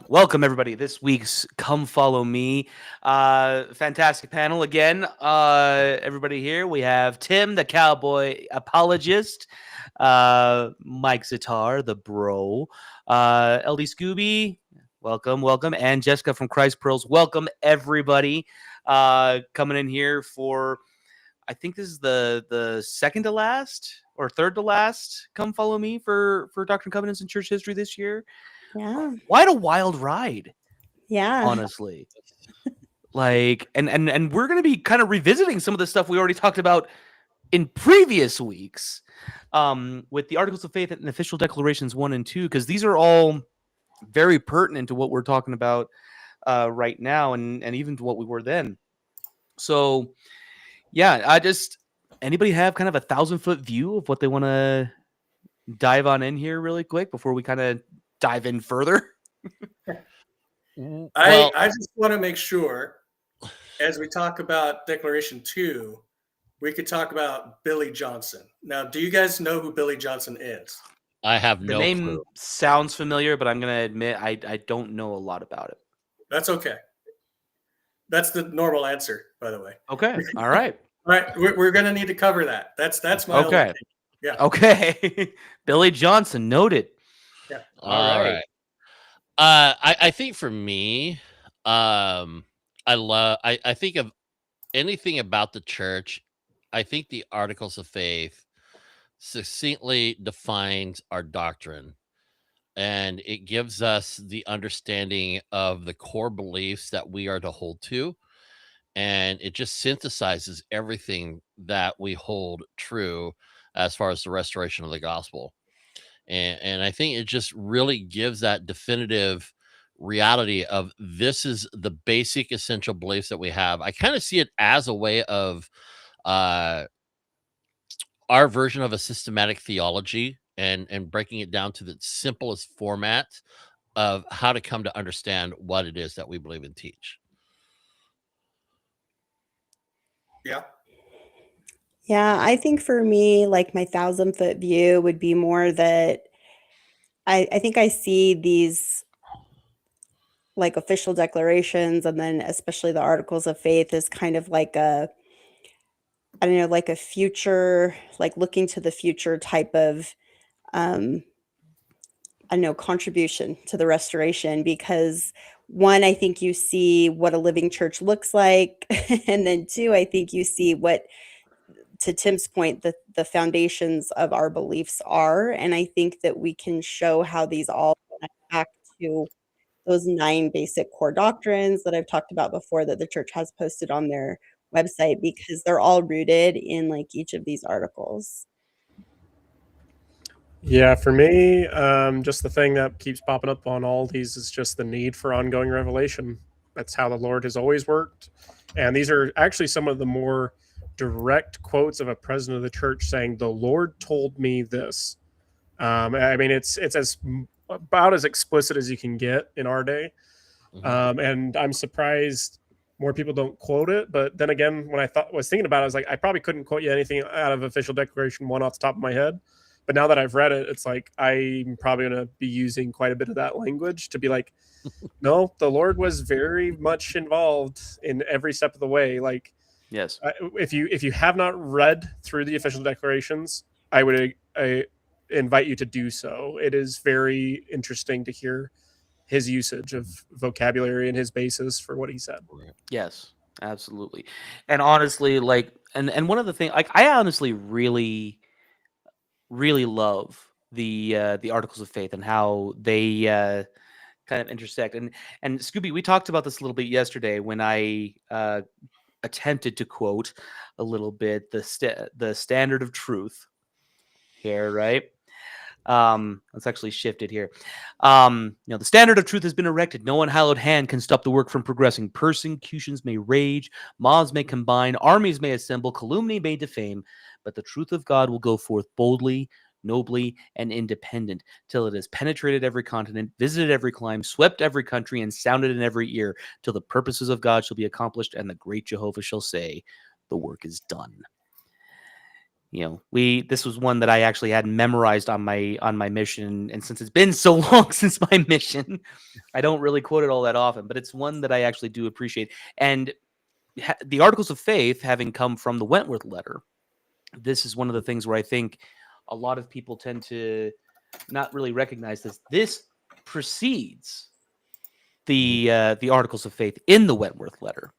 Welcome, everybody. This week's Come Follow Me. Fantastic panel again. Everybody here. We have Tim, the cowboy apologist, Mike Zitar, the bro, LD Scooby, welcome, and Jessica from Christ Pearls. Welcome, everybody. Coming in here for, I think this is the second to last or third to last Come Follow Me for Doctrine, Covenants, and Church History this year. Yeah. Quite a wild ride, Yeah. honestly. Like, and we're going to be kind of revisiting some of the stuff we already talked about in previous weeks, with the Articles of Faith and Official Declarations 1 and 2, because these are all very pertinent to what we're talking about right now, and even to what we were then. So, yeah, anybody have kind of a 1,000-foot view of what they want to dive on in here really quick before we kind of dive in further? I just want to make sure, as we talk about Declaration 2, we could talk about Billy Johnson. Now, do you guys know who Billy Johnson is? I have The no name clue. sounds familiar, but I'm going to admit I don't know a lot about it. That's okay. That's the normal answer, by the way. Okay. All right. All right. We're going to need to cover that. That's my only Okay. thing. Yeah. Okay. Billy Johnson, noted. Yeah. All right. I think for me, I think of anything about the church. I think the Articles of Faith succinctly defines our doctrine, and it gives us the understanding of the core beliefs that we are to hold to, and it just synthesizes everything that we hold true as far as the restoration of the gospel. And I think it just really gives that definitive reality of this is the basic essential beliefs that we have. I kind of see it as a way of uh our version of a systematic theology, and breaking it down to the simplest format of how to come to understand what it is that we believe and teach. Yeah. Yeah. I think for me, like my 1,000-foot view would be more that I think I see these like official declarations and then especially the Articles of Faith as kind of like I don't know, like a future, like looking to the future type of I don't know, contribution to the restoration, because one, I think you see what a living church looks like. And then two, I think you see what, to Tim's point, the foundations of our beliefs are. And I think that we can show how these all connect back to those 9 basic core doctrines that I've talked about before that the church has posted on their website, because they're all rooted in like each of these articles. Yeah, for me, just the thing that keeps popping up on all these is just the need for ongoing revelation. That's how the Lord has always worked. And these are actually some of the more direct quotes of a president of the church saying, "The Lord told me this." I mean, it's as about as explicit as you can get in our day. And I'm surprised more people don't quote it. But then again, when I was thinking about it, I was like, I probably couldn't quote you anything out of Official Declaration 1 off the top of my head. But now that I've read it, it's like I'm probably going to be using quite a bit of that language to be like, no, the Lord was very much involved in every step of the way. Like, yes, if you have not read through the official declarations, I would invite you to do so. It is very interesting to hear his usage of vocabulary and his basis for what he said. yes, absolutely. And honestly, like, and one of the things, like, I honestly really love the Articles of Faith and how they kind of intersect. And Scooby, we talked about this a little bit yesterday when I attempted to quote a little bit the standard of truth here, right? Let's actually shift it here. The standard of truth has been erected. No unhallowed hand can stop the work from progressing. Persecutions may rage, mobs may combine, armies may assemble, calumny may defame, but the truth of God will go forth boldly, nobly, and independent, till it has penetrated every continent, visited every clime, swept every country, and sounded in every ear, till the purposes of God shall be accomplished, and the great Jehovah shall say, the work is done. this was one that I actually had memorized on my mission, and since it's been so long since my mission, I don't really quote it all that often, but it's one that I actually do appreciate. And the Articles of Faith, having come from the Wentworth letter, this is one of the things where I think a lot of people tend to not really recognize this. This precedes the Articles of Faith in the Wentworth letter,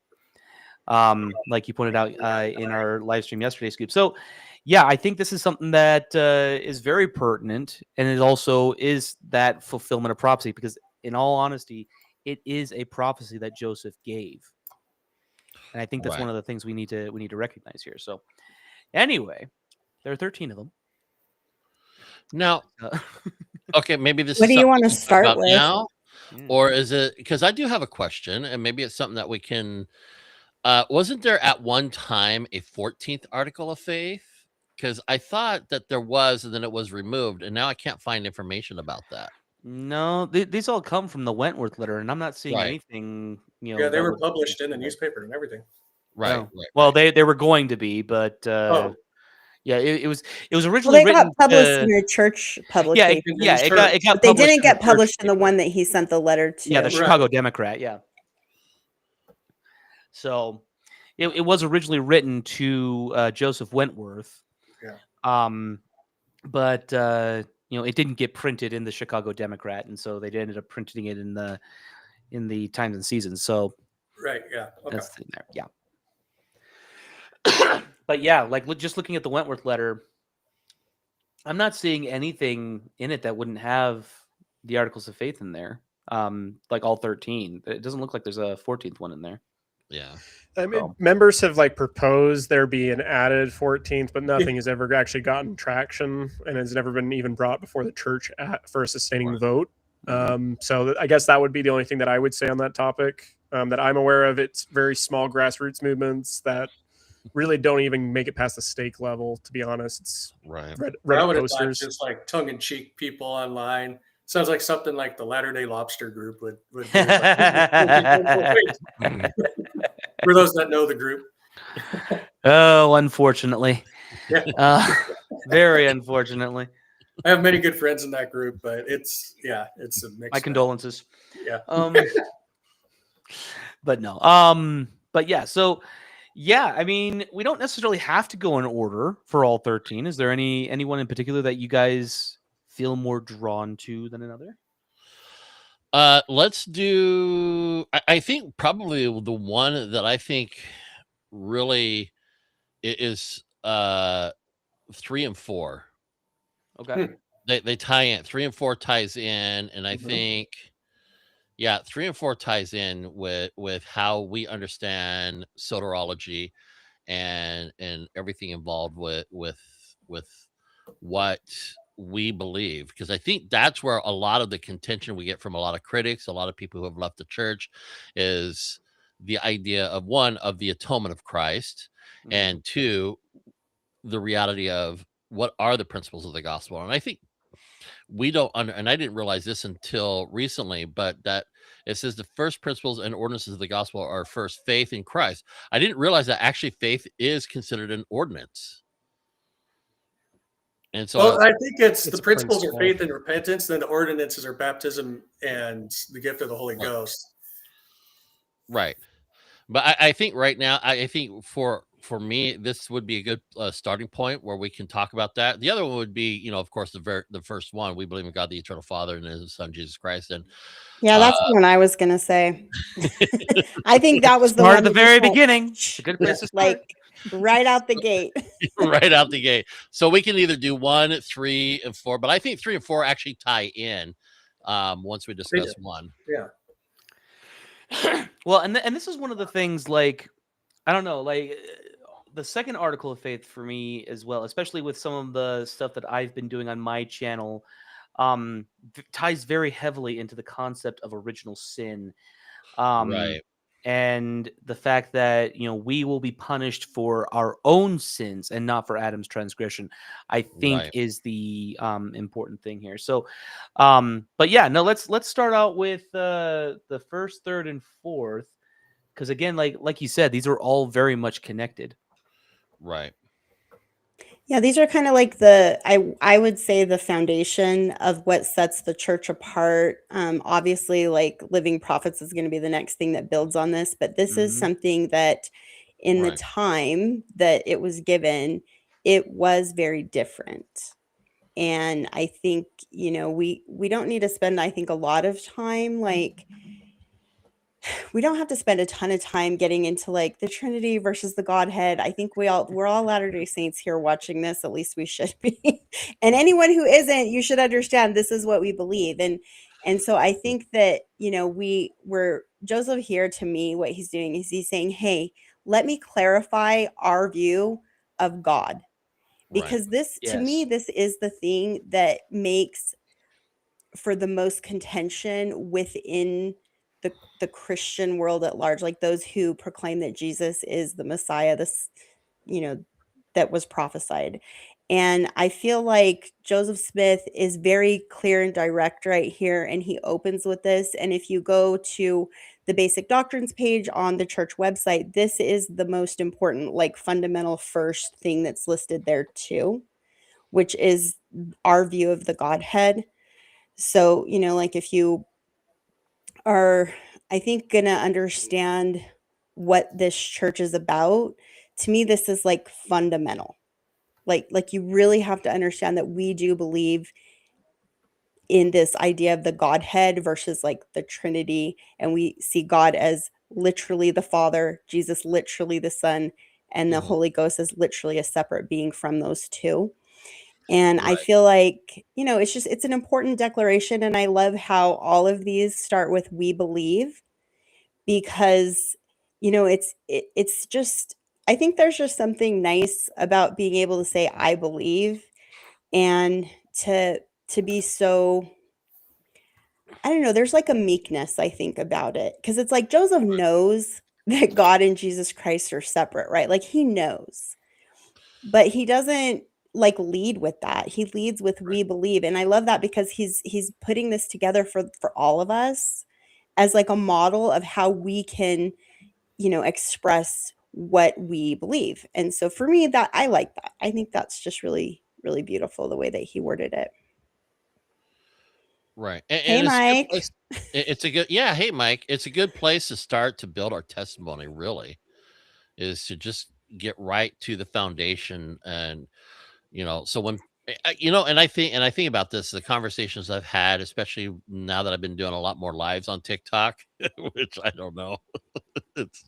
like you pointed out in our live stream yesterday, Scoop. So, yeah, I think this is something that is very pertinent, and it also is that fulfillment of prophecy, because in all honesty, it is a prophecy that Joseph gave, and I think that's one of the things we need to recognize here. So, anyway, there are 13 of them. Now, okay, maybe this What is do you something want to we can talk start about with? now, or is it, because I do have a question, and maybe it's something that we can. Wasn't there at one time a 14th article of faith? Because I thought that there was, and then it was removed, and now I can't find information about that. No, these all come from the Wentworth letter, and I'm not seeing Right. anything. Yeah, they that were would published in the indicate that. newspaper and everything. Right. No. Right. Well, right. they were going to be, but Oh, yeah, it was Well, originally they written. got published in a church Yeah, publication, it got but they published didn't in the get church published in the paper. one that he sent the letter to. Yeah, the Right. Chicago Democrat. Yeah. So it was originally written to Joseph Wentworth. Yeah. But it didn't get printed in the Chicago Democrat, and so they ended up printing it in the Times and Seasons. So Right. Yeah. Okay. that's in there. Yeah. But yeah, like just looking at the Wentworth letter, I'm not seeing anything in it that wouldn't have the Articles of Faith in there. Like all 13. It doesn't look like there's a 14th one in there. Yeah. I mean, members have proposed there be an added 14th, but nothing has ever actually gotten traction, and has never been even brought before the church for a sustaining vote. So I guess that would be the only thing that I would say on that topic that I'm aware of. It's very small grassroots movements that really don't even make it past the stake level, to be honest. It's right. I Reddit would have thought posters. just tongue-in-cheek people online. Sounds like something like the Latter-day Lobster group would do. For those that know the group. Oh, unfortunately. Yeah. Very unfortunately. I have many good friends in that group, but it's a mix. My condolences. Yeah. But no. But yeah, so yeah, I mean, we don't necessarily have to go in order for all 13. Is there anyone in particular that you guys feel more drawn to than another? Let's do. I think probably the one that I think really is 3 and 4. Okay. They tie in. 3 and 4 ties in, and I think 3 and 4 ties in with how we understand soterology and everything involved with what we believe, because I think that's where a lot of the contention we get from a lot of critics, a lot of people who have left the church, is the idea of, one, of the atonement of Christ, and two, the reality of what are the principles of the gospel. And I think we don't and I didn't realize this until recently, but that it says the first principles and ordinances of the gospel are first faith in Christ. I didn't realize that actually faith is considered an ordinance. And so I think it's the principles principle. are faith and repentance, then the ordinances are baptism and the gift of the Holy Ghost. Right. But I think right now, I think for me, this would be a good starting point where we can talk about that. The other one would be, of course, the first one. We believe in God, the eternal Father, and His Son, Jesus Christ. And Yeah, that's the one I was going to say. I think that was the Start one at the that very just went, beginning. It's a good place to start. right out the gate. right out the gate. So we can either do 1, 3, and 4, but I think 3 and 4 actually tie in once we discuss 1. Yeah. Well, and this is one of the things, like, I don't know, like the second article of faith for me as well, especially with some of the stuff that I've been doing on my channel, ties very heavily into the concept of original sin. Right. And the fact that, we will be punished for our own sins and not for Adam's transgression, I think is the important thing here. So, but yeah, no, let's start out with the first, third, and fourth, because again, like you said, these are all very much connected. Right. Yeah, these are kind of like I would say the foundation of what sets the church apart. Obviously, like living prophets is going to be the next thing that builds on this, but this is Mhm. something that in the Right. time that it was given, it was very different. And I think, we don't need to spend, I think, a lot of time like we don't have to spend a ton of time getting into like the Trinity versus the Godhead. I think we're all Latter-day Saints here watching this, at least we should be. And anyone who isn't, you should understand this is what we believe. And so I think that, we're Joseph here, to me, what he's doing is he's saying, hey, let me clarify our view of God. Right. Because this, to me, Yes. this is the thing that makes for the most contention within the Christian world at large, like those who proclaim that Jesus is the Messiah, this, you know, that was prophesied. And I feel like Joseph Smith is very clear and direct right here, and he opens with this. And if you go to the basic doctrines page on the church website, this is the most important, like fundamental first thing that's listed there too, which is our view of the Godhead. So, like if you are, I think, gonna understand what this church is about, to me, this is like fundamental. Like you really have to understand that we do believe in this idea of the Godhead versus like the Trinity, and we see God as literally the Father, Jesus literally the Son, and the Mhm. Holy Ghost is literally a separate being from those two. And I Right. feel like, it's an important declaration. And I love how all of these start with "we believe," because, it's just, I think there's just something nice about being able to say, "I believe," and to be so, I don't know, there's like a meekness, I think, about it. Cause it's like Joseph knows that God and Jesus Christ are separate, right? Like he knows. But he doesn't like lead with that. He leads with Right. "we believe." And I love that because he's putting this together for all of us as like a model of how we can, express what we believe. And so for me, that I like that. I think that's just really, really beautiful the way that he worded it. Right. Hey, And it's a good Mike. place. It's a good, yeah. Hey, Mike, it's a good place to start to build our testimony, really, is to just get right to the foundation. And, so when, and I think about this, the conversations I've had, especially now that I've been doing a lot more lives on TikTok, which I don't know. it's,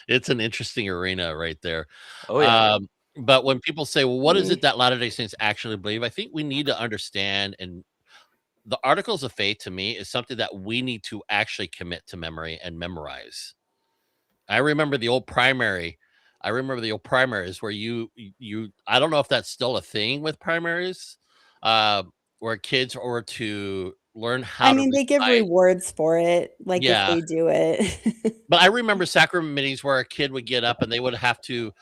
it's an interesting arena right there. Oh yeah. Um, but when people say, well, what is Mm. it that Latter day Saints actually believe? I think we need to understand, and the articles of faith to me is something that we need to actually commit to memory and memorize. I remember the old primary. I remember the old primaries where you I don't know if that's still a thing with primaries, uh, where kids were to learn I how to mean, they give recite. rewards for it, like if Yeah, they do it. but I remember sacrament meetings where a kid would get up and they would have to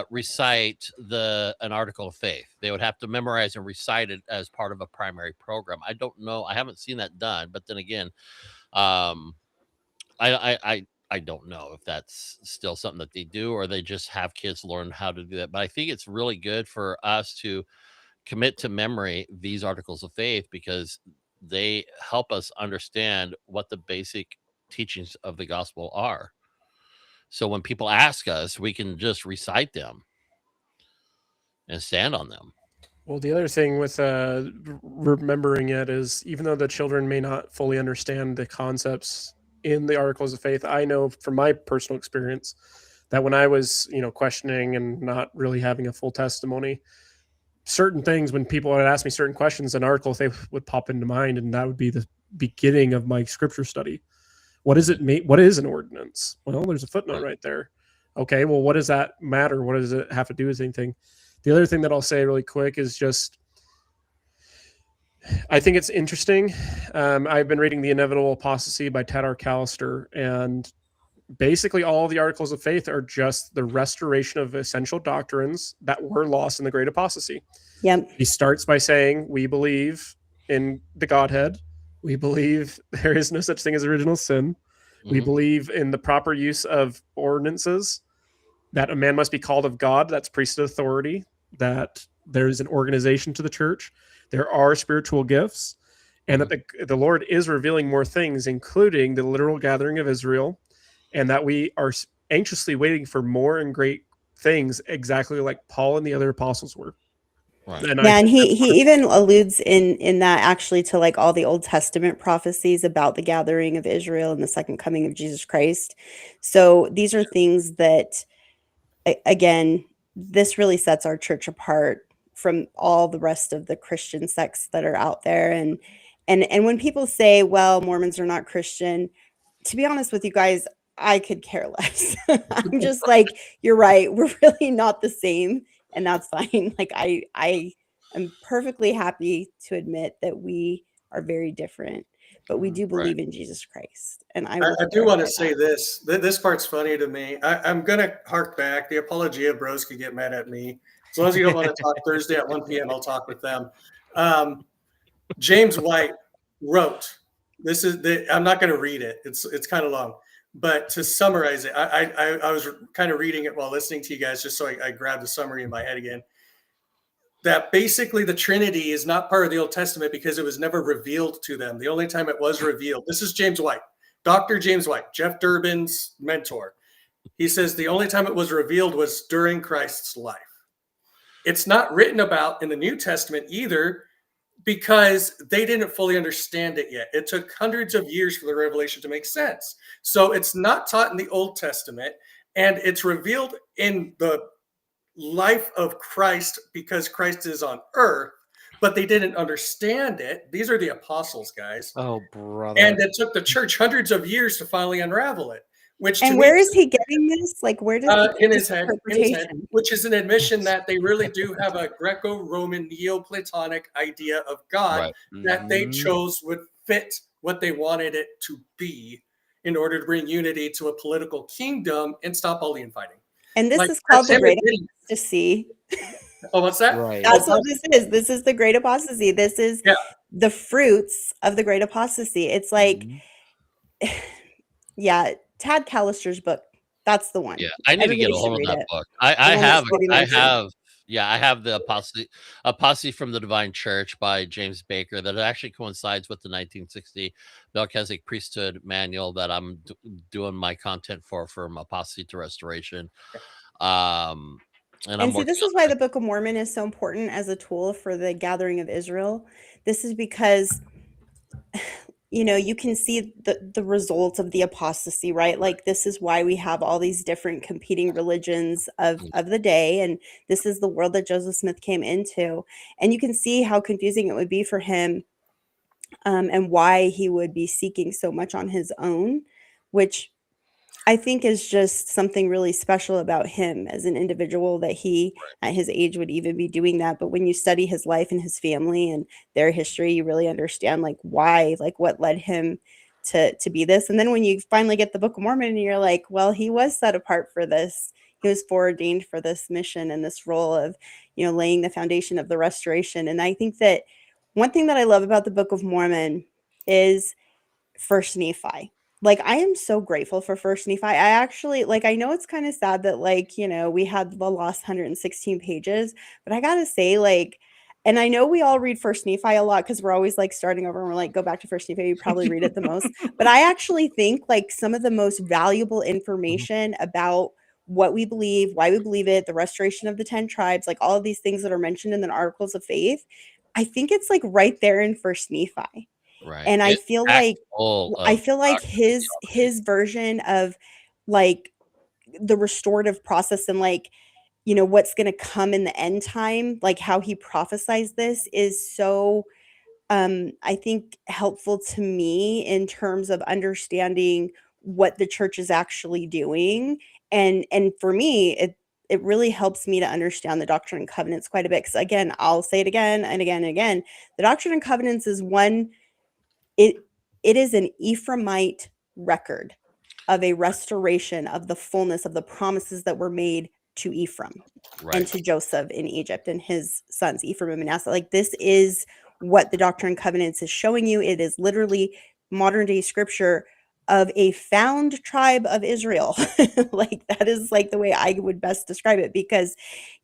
recite an article of faith. They would have to memorize and recite it as part of a primary program. I don't know. I haven't seen that done. But then again, um, I don't know if that's still something that they do or they just have kids learn how to do that. But I think it's really good for us to commit to memory these articles of faith because they help us understand what the basic teachings of the gospel are. So when people ask us, we can just recite them and stand on them. Well, the other thing with remembering it is even though the children may not fully understand the concepts in the articles of faith, I know from my personal experience that when I was, questioning and not really having a full testimony, certain things, when people would ask me certain questions, an article of faith would pop into mind, and that would be the beginning of my scripture study. What does Mhm. it mean? What is an ordinance? Well, there's a footnote Right. right there. Okay, well, what does that matter? What does it have to do with anything? The other thing that I'll say really quick is just I think it's interesting. I've been reading The Inevitable Apostasy by Ted R. Callister, and basically all of the articles of faith are just the restoration of essential doctrines that were lost in the Great Apostasy. Yep. He starts by saying, we believe in the Godhead. We believe there is no such thing as original sin. We Mhm. believe in the proper use of ordinances, that a man must be called of God. That's priesthood authority. That there is an organization to the church, there are spiritual gifts, and that the Lord is revealing more things, including the literal gathering of Israel, and that we are anxiously waiting for more and great things, exactly like Paul and the other apostles were. Right. And Yeah, and he even alludes in that actually to like all the Old Testament prophecies about the gathering of Israel and the second coming of Jesus Christ. So these are things that, again, this really sets our church apart from all the rest of the Christian sects that are out there. And when people say, well, Mormons are not Christian, to be honest with you guys, I could care less. I'm just like, you're right. We're really not the same, and that's fine. Like I am perfectly happy to admit that we are very different, but we do believe in Jesus Christ. And I do want to say this. This part's funny to me. I'm going to hark back. The Apologia bros could get mad at me. As long as you don't want to talk Thursday at 1 p.m., I'll talk with them. James White wrote, I'm not going to read it. It's kind of long. But to summarize it, I was kind of reading it while listening to you guys, just so I grabbed the summary in my head again. That basically the Trinity is not part of the Old Testament because it was never revealed to them. The only time it was revealed, this is James White, Dr. James White, Jeff Durbin's mentor. He says the only time it was revealed was during Christ's life. It's not written about in the New Testament either because they didn't fully understand it yet. It took hundreds of years for the revelation to make sense. So it's not taught in the Old Testament, and it's revealed in the life of Christ because Christ is on earth, but they didn't understand it. These are the apostles, guys. Oh, brother. And it took the church hundreds of years to finally unravel it. And where is he getting this? Like, where does he in his head, which is an admission that they really do have a Greco-Roman Neoplatonic idea of God that they chose would fit what they wanted it to be in order to bring unity to a political kingdom and stop all the infighting. And this is called the great apostasy. Oh, what's that? Right. That's what this is. This is the great apostasy. This is the fruits of the great apostasy. It's like, yeah, Tad Callister's book. That's the one. Yeah, I need to get a hold of that book. I have the Apostasy from the Divine Church by James Baker that actually coincides with the 1960 Melchizedek Priesthood manual that I'm doing my content for, from Apostasy to Restoration. And so this is why the Book of Mormon is so important as a tool for the gathering of Israel. This is because, you know, you can see the results of the apostasy, right? Like, this is why we have all these different competing religions of the day. And this is the world that Joseph Smith came into. And you can see how confusing it would be for him, and why he would be seeking so much on his own, which I think is just something really special about him as an individual, that he at his age would even be doing that. But when you study his life and his family and their history, you really understand like why, like what led him to be this. And then when you finally get the Book of Mormon and you're like, well, he was set apart for this. He was foreordained for this mission and this role of, you know, laying the foundation of the restoration. And I think that one thing that I love about the Book of Mormon is First Nephi. Like, I am so grateful for First Nephi. I actually, like, I know it's kind of sad that, like, you know, we had the lost 116 pages, but I gotta say, like, and I know we all read First Nephi a lot because we're always like starting over and we're like, go back to First Nephi, you probably read it the most. But I actually think like some of the most valuable information about what we believe, why we believe it, the restoration of the 10 tribes, like all of these things that are mentioned in the Articles of Faith, I think it's like right there in First Nephi. Right. And I feel like his version of like the restorative process and like, you know, what's going to come in the end time, like how he prophesies this is so I think helpful to me in terms of understanding what the church is actually doing. And for me, it really helps me to understand the Doctrine and Covenants quite a bit. Because again, I'll say it again and again and again. The Doctrine and Covenants is one. It is an Ephraimite record of a restoration of the fullness of the promises that were made to Ephraim and to Joseph in Egypt and his sons, Ephraim and Manasseh. Like, this is what the Doctrine and Covenants is showing you. It is literally modern day scripture of a found tribe of Israel. Like, that is like the way I would best describe it, because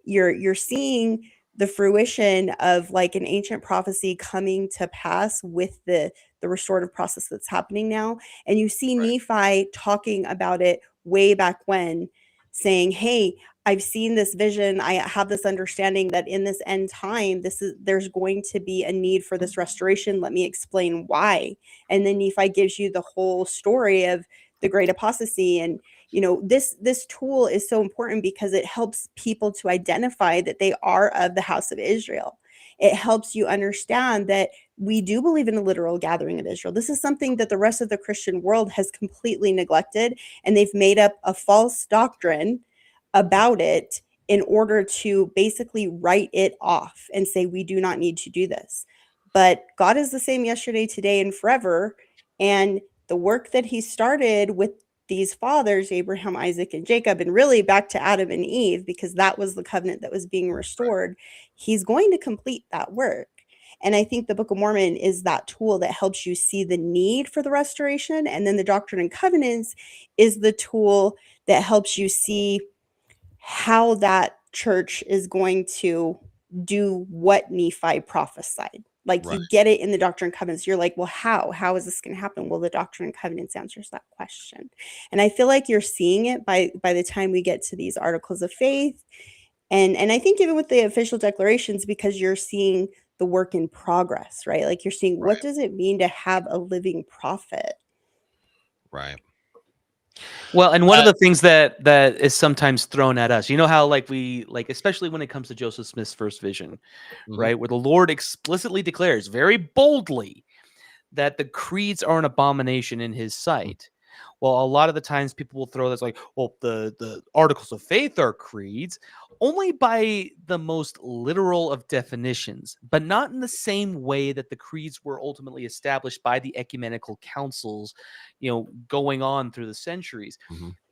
you're seeing the fruition of like an ancient prophecy coming to pass with the restorative process that's happening now. And you see Nephi talking about it way back when, saying, hey, I've seen this vision. I have this understanding that in this end time, there's going to be a need for this restoration. Let me explain why. And then Nephi gives you the whole story of the great apostasy. And this tool is so important because it helps people to identify that they are of the house of Israel. It helps you understand that we do believe in a literal gathering of Israel. This is something that the rest of the Christian world has completely neglected, and they've made up a false doctrine about it in order to basically write it off and say, we do not need to do this. But God is the same yesterday, today, and forever. And the work that he started with these fathers, Abraham, Isaac, and Jacob, and really back to Adam and Eve, because that was the covenant that was being restored, he's going to complete that work. And I think the Book of Mormon is that tool that helps you see the need for the restoration. And then the Doctrine and Covenants is the tool that helps you see how that church is going to do what Nephi prophesied. Like you get it in the Doctrine and Covenants. You're like, well, how is this going to happen? Well, the Doctrine and Covenants answers that question. And I feel like you're seeing it by the time we get to these articles of faith. And I think even with the official declarations, because you're seeing the work in progress, right? Like you're seeing, what does it mean to have a living prophet? Right. Well, and one of the things that is sometimes thrown at us, how especially when it comes to Joseph Smith's first vision, right, where the Lord explicitly declares very boldly that the creeds are an abomination in his sight. Well, a lot of the times people will throw this like, well, the articles of faith are creeds only by the most literal of definitions, but not in the same way that the creeds were ultimately established by the ecumenical councils, going on through the centuries.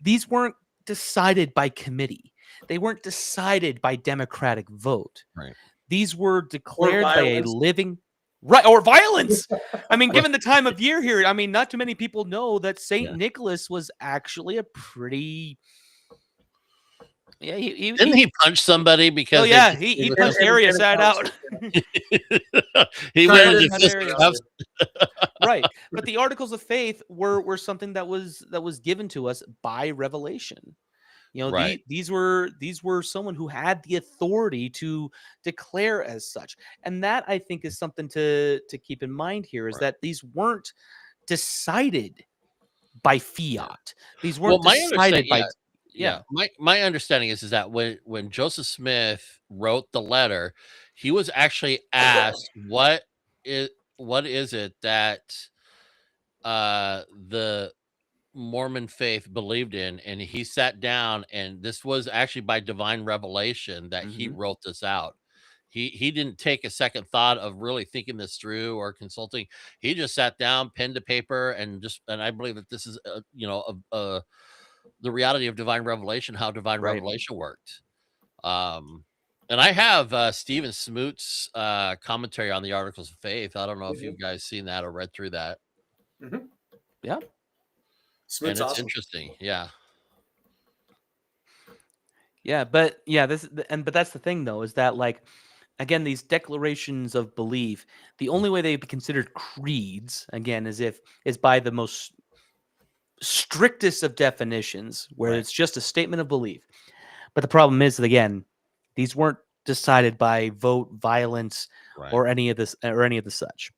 These weren't decided by committee. They weren't decided by democratic vote. Right. These were declared by a living... Right, or violence. I mean, given the time of year here, I mean, not too many people know that Saint Nicholas was actually a pretty... Yeah, didn't he punch somebody because? Oh yeah, he punched Arius out. He went into fisticuffs. Right, but the Articles of Faith were something that was given to us by revelation. These were someone who had the authority to declare as such. And that, I think, is something to keep in mind here, is that these weren't decided by fiat. These weren't decided by... My understanding is that when Joseph Smith wrote the letter, he was actually asked what is it that the Mormon faith believed in, and he sat down, and this was actually by divine revelation that he wrote this out. He didn't take a second thought of really thinking this through or consulting. He just sat down, pen to paper, and I believe that this is the reality of divine revelation, how divine revelation worked. And I have Stephen Smoot's commentary on the Articles of Faith. I don't know if you guys seen that or read through that. Yeah. Smoot's and it's awesome. interesting. Yeah. Yeah, but but that's the thing though, is that again, these declarations of belief, the only way they'd be considered creeds, again, is by the most strictest of definitions, where it's just a statement of belief. But the problem is that, again, these weren't decided by vote, violence, or any of this or any of the such.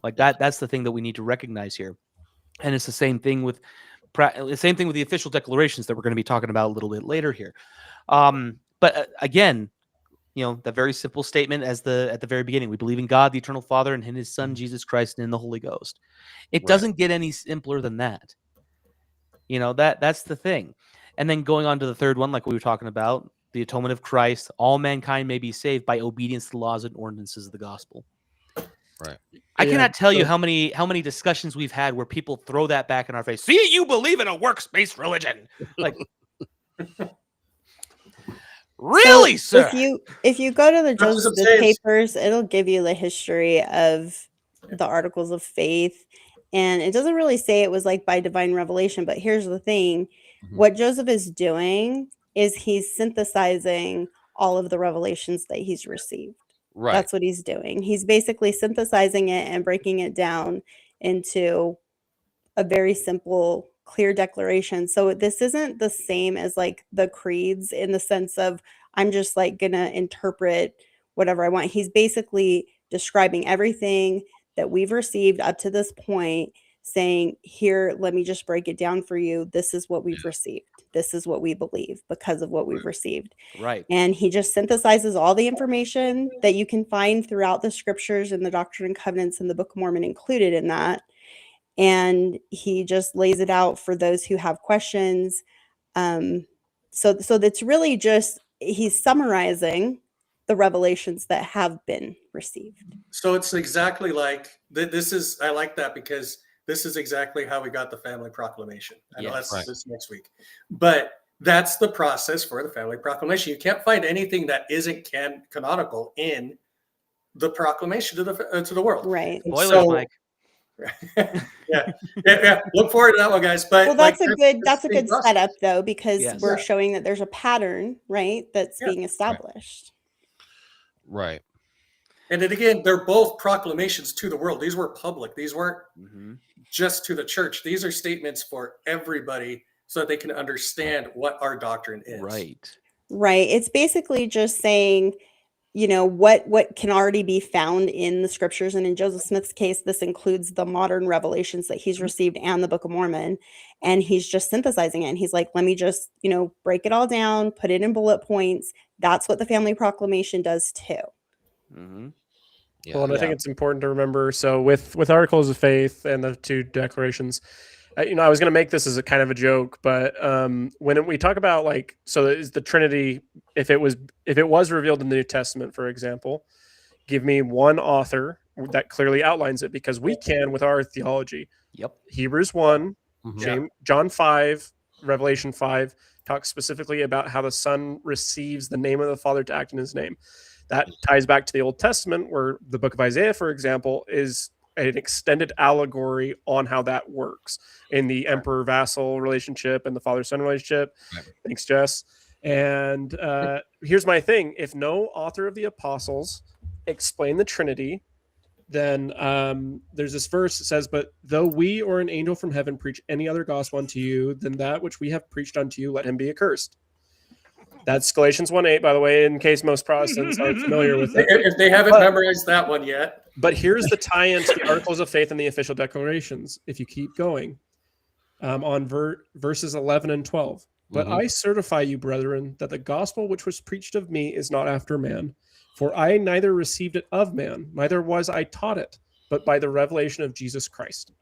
That's the thing that we need to recognize here. And it's the same thing with the official declarations that we're going to be talking about a little bit later here. But again, the very simple statement at the very beginning: we believe in God, the eternal Father, and in His Son Jesus Christ, and in the Holy Ghost. It doesn't get any simpler than that. That's the thing. And then going on to the third one, like we were talking about, the atonement of Christ, all mankind may be saved by obedience to the laws and ordinances of the gospel. Right. I cannot tell you how many discussions we've had where people throw that back in our face. See, you believe in a works-based religion. Really, so sir? If you go to the Joseph Smith papers, it'll give you the history of the Articles of Faith. And it doesn't really say it was by divine revelation, but here's the thing. What Joseph is doing is he's synthesizing all of the revelations that he's received. Right. That's what he's doing. He's basically synthesizing it and breaking it down into a very simple, clear declaration. So this isn't the same as like the creeds in the sense of I'm just like gonna interpret whatever I want. He's basically describing everything that we've received up to this point, saying, here, let me just break it down for you. This is what we've received. This is what we believe because of what we've received. Right. And he just synthesizes all the information that you can find throughout the scriptures and the Doctrine and Covenants and the Book of Mormon included in that. And he just lays it out for those who have questions. So that's really just, he's summarizing the revelations that have been received. So it's exactly like this is, I like that because this is exactly how we got the family proclamation. I know Yes. that's this next week, but that's the process for the family proclamation. You can't find anything that isn't canonical in the proclamation to the world. Right. And Spoilers, so- Mike. yeah. Look forward to that one, guys. But Well, that's a good the process. setup though, because Yes. we're Yeah. showing that there's a pattern, right, that's Yeah. being established. Right. And then again, they're both proclamations to the world. These were public. These weren't Mm-hmm. just to the church. These are statements for everybody so that they can understand what our doctrine is. Right. Right. It's basically just saying, you know, what can already be found in the scriptures. And in Joseph Smith's case, this includes the modern revelations that he's received and the Book of Mormon. And he's just synthesizing it. And he's like, let me just, you know, break it all down, put it in bullet points. That's what the family proclamation does too. Mm-hmm. Yeah. Well, and I think it's important to remember. So with Articles of Faith and the two declarations, you know, I was going to make this as a kind of a joke, but when we talk about like, so is the Trinity, if it was revealed in the New Testament, for example, give me one author that clearly outlines it, because we can with our theology. Yep. Hebrews 1, Mhm. John 5, Revelation 5 talks specifically about how the Son receives the name of the Father to act in his name. That ties back to the Old Testament, where the book of Isaiah, for example, is an extended allegory on how that works in the emperor-vassal relationship and the father-son relationship. Right. Thanks, Jess. And here's my thing. If no author of the apostles explain the Trinity, then there's this verse that says, but though we or an angel from heaven preach any other gospel unto you than that which we have preached unto you, let him be accursed. That's Galatians 1:8, by the way, in case most Protestants aren't familiar with it. If they haven't memorized that one yet. But here's the tie-in to the Articles of Faith and the official declarations. If you keep going on verses 11 and 12. But I certify you, brethren, that the gospel which was preached of me is not after man. For I neither received it of man, neither was I taught it, but by the revelation of Jesus Christ.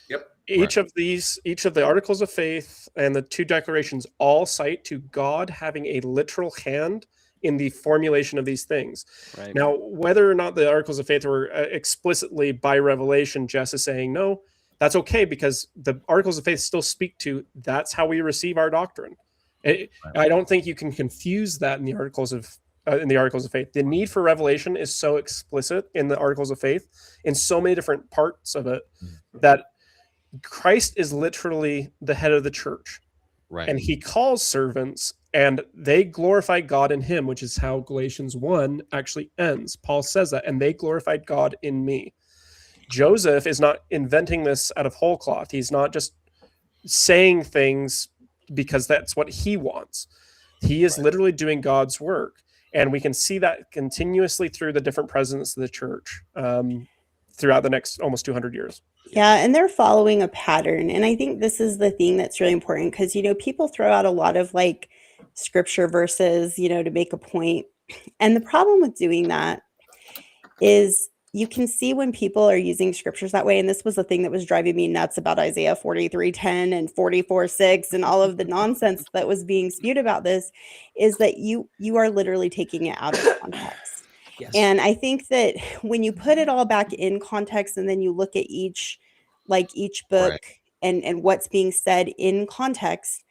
Yep. Each of the Articles of Faith and the two declarations all cite to God having a literal hand in the formulation of these things. Right. Now, whether or not the Articles of Faith were explicitly by revelation, Jess is saying no, that's okay, because the Articles of Faith still speak to that's how we receive our doctrine. I don't think you can confuse that in the Articles of Faith. The need for revelation is so explicit in the Articles of Faith in so many different parts of it that Christ is literally the head of the church. Right. And he calls servants and they glorify God in him, which is how Galatians 1 actually ends. Paul says that, and they glorified God in me. Joseph is not inventing this out of whole cloth. He's not just saying things because that's what he wants. He is literally doing God's work. And we can see that continuously through the different presidents of the church throughout the next almost 200 years. Yeah, and they're following a pattern. And I think this is the thing that's really important, because, you know, people throw out a lot of like scripture verses, you know, to make a point. And the problem with doing that is you can see when people are using scriptures that way. And this was the thing that was driving me nuts about Isaiah 43:10 and 44:6 and all of the nonsense that was being spewed about this, is that you are literally taking it out of context. Yes. And I think that when you put it all back in context and then you look at each book and what's being said in context,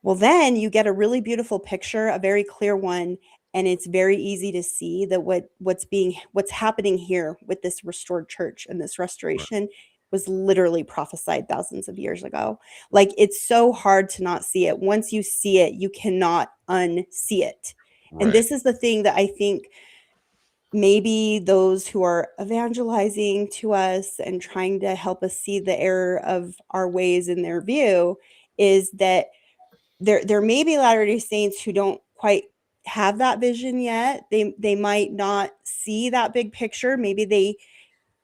well, then you get a really beautiful picture, a very clear one. And it's very easy to see that what's happening here with this restored church and this restoration was literally prophesied thousands of years ago. Like, it's so hard to not see it. Once you see it, you cannot unsee it. And Right. this is the thing that I think maybe those who are evangelizing to us and trying to help us see the error of our ways in their view is that there may be Latter-day Saints who don't quite have that vision yet. They might not see that big picture. Maybe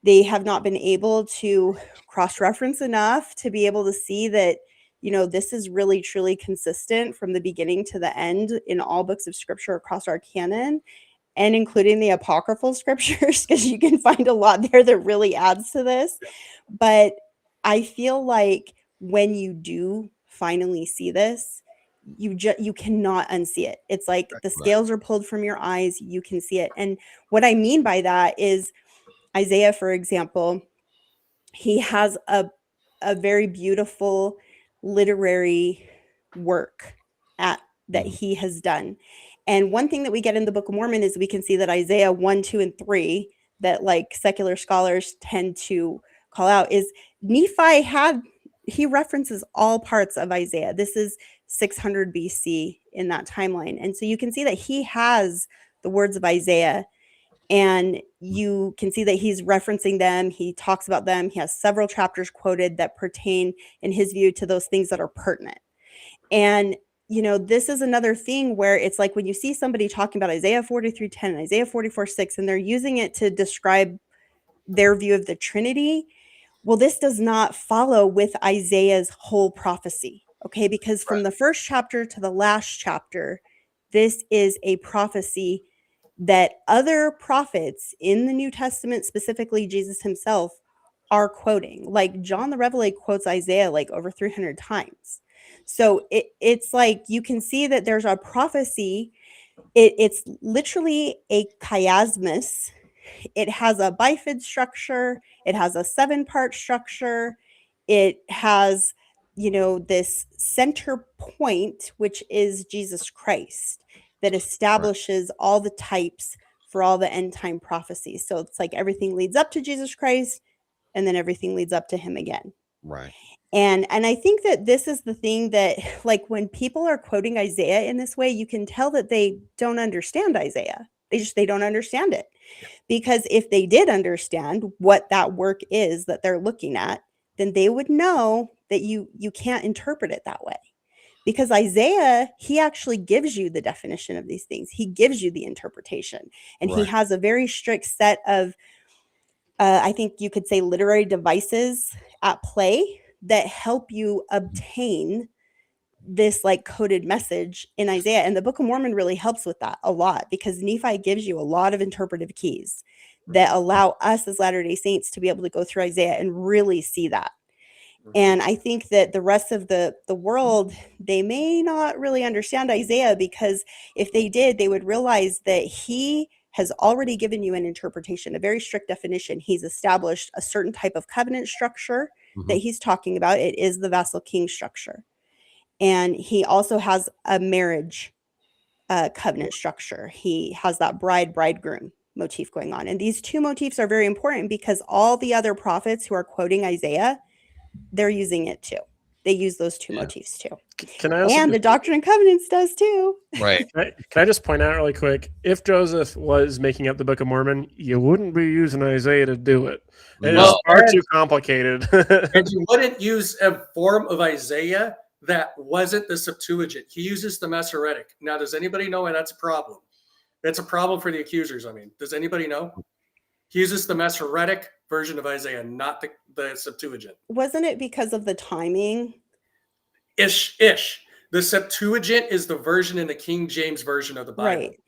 they have not been able to cross-reference enough to be able to see that, you know, this is really truly consistent from the beginning to the end in all books of scripture across our canon, and including the apocryphal scriptures, because you can find a lot there that really adds to this. But I feel like when you do finally see this, you cannot unsee it. It's like the Right. scales are pulled from your eyes. You can see it. And what I mean by that is Isaiah, for example, he has a very beautiful literary work that Mhm. he has done. And one thing that we get in the Book of Mormon is we can see that Isaiah 1, 2, and 3, that like secular scholars tend to call out, is he references all parts of Isaiah. This is 600 BC in that timeline. And so you can see that he has the words of Isaiah, and you can see that he's referencing them. He talks about them. He has several chapters quoted that pertain, in his view, to those things that are pertinent. And, you know, this is another thing where it's like when you see somebody talking about Isaiah 43:10 and Isaiah 44:6, and they're using it to describe their view of the Trinity, well, this does not follow with Isaiah's whole prophecy, okay? Because from the first chapter to the last chapter, this is a prophecy that other prophets in the New Testament, specifically Jesus himself, are quoting. Like John the Revelator quotes Isaiah like over 300 times. So it's like you can see that there's a prophecy. It's literally a chiasmus. It has a bifid structure. It has a 7-part structure. It has, you know, this center point, which is Jesus Christ, that establishes all the types for all the end time prophecies. So it's like everything leads up to Jesus Christ, and then everything leads up to him again. Right. And I think that this is the thing that, like, when people are quoting Isaiah in this way, you can tell that they don't understand Isaiah. They don't understand it. Because if they did understand what that work is that they're looking at, then they would know that you can't interpret it that way. Because Isaiah, he actually gives you the definition of these things. He gives you the interpretation. And he Right. has a very strict set of, I think you could say, literary devices at play that help you obtain this like coded message in Isaiah. And the Book of Mormon really helps with that a lot, because Nephi gives you a lot of interpretive keys that allow us as Latter-day Saints to be able to go through Isaiah and really see that. And I think that the rest of the world, they may not really understand Isaiah, because if they did, they would realize that he has already given you an interpretation, a very strict definition. He's established a certain type of covenant structure that he's talking about. It is the vassal king structure. And he also has a marriage covenant structure. He has that bridegroom motif going on. And these two motifs are very important, because all the other prophets who are quoting Isaiah, they're using it too. They use those two motifs too. Can I also And the Doctrine and Covenants does too. Right. can I just point out really quick, if Joseph was making up the Book of Mormon, you wouldn't be using Isaiah to do it. It is No. far too complicated. And you wouldn't use a form of Isaiah that wasn't the Septuagint. He uses the Masoretic. Now, does anybody know why that's a problem? That's a problem for the accusers. I mean, does anybody know? He uses the Masoretic version of Isaiah, not the Septuagint. Wasn't it because of the timing? Ish. The Septuagint is the version in the King James version of the Bible. Right.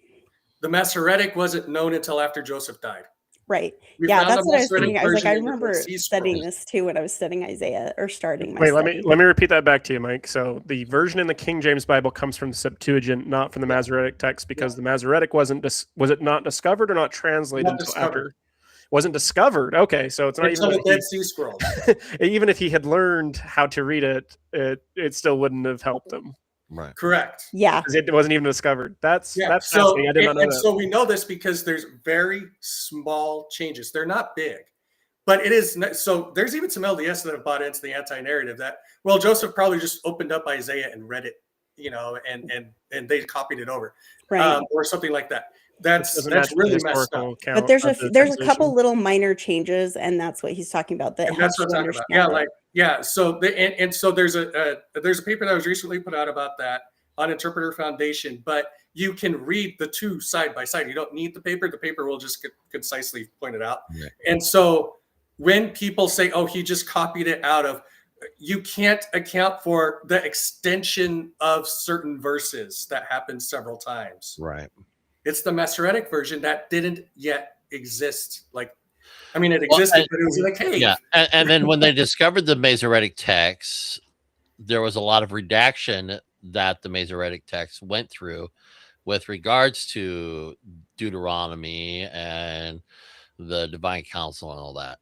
The Masoretic wasn't known until after Joseph died. Right. We Yeah, found that's the what I was Masoretic thinking. I was like, version I in the remember Dead Sea studying Scrolls. this too when I was studying Isaiah, or starting my Wait, study. let me repeat that back to you, Mike. So the version in the King James Bible comes from the Septuagint, not from the Masoretic text, because the Masoretic was it not discovered or not translated Not until discovered. after? Wasn't discovered. Okay, so it's not Until even the Dead Sea Scrolls. even if he had learned how to read it, it still wouldn't have helped him Right. Correct. Yeah. because it wasn't even discovered. That's Yeah. fascinating. I did not know and that. so we know this because there's very small changes. They're not big, but it is. So there's even some LDS that have bought into the anti-narrative that, well, Joseph probably just opened up Isaiah and read it and they copied it over, Right. or something like that. Which doesn't match the Really messed up. historical account. But there's of the there's a couple translation. little minor changes, and that's what he's talking about. That And that's helps what you I'm talking about. understand. Yeah, so so there's a paper that was recently put out about that on Interpreter Foundation, but you can read the two side by side. You don't need the paper. The paper will just concisely point it out. Yeah. And so when people say, oh, he just copied it out of, you can't account for the extension of certain verses that happened several times. Right. It's the Masoretic version that didn't yet exist. Like, I mean, it existed, but it was in a cave. Yeah, and then when they discovered the Masoretic text, there was a lot of redaction that the Masoretic text went through with regards to Deuteronomy and the Divine Council and all that.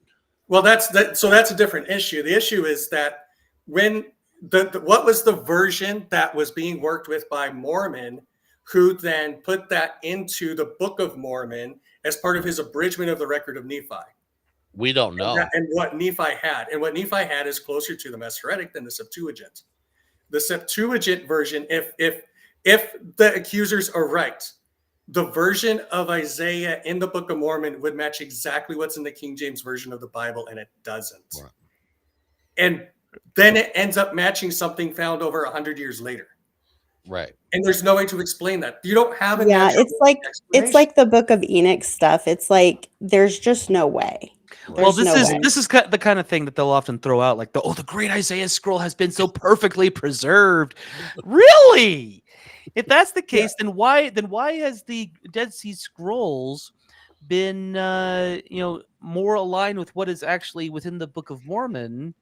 Well, that's a different issue. The issue is that when what was the version that was being worked with by Mormon, who then put that into the Book of Mormon as part of his abridgment of the record of Nephi. We don't know. And what Nephi had. And what Nephi had is closer to the Masoretic than the Septuagint. The Septuagint version, if the accusers are right, the version of Isaiah in the Book of Mormon would match exactly what's in the King James Version of the Bible, and it doesn't. Right. And then it ends up matching something found over 100 years later. Right. And there's no way to explain that. You don't have a it's like the Book of Enoch stuff. It's like there's just no way. Well, There's this is the kind of thing that they'll often throw out, like the great Isaiah scroll has been so perfectly preserved. Really? If that's the case, then why has the Dead Sea Scrolls been more aligned with what is actually within the Book of Mormon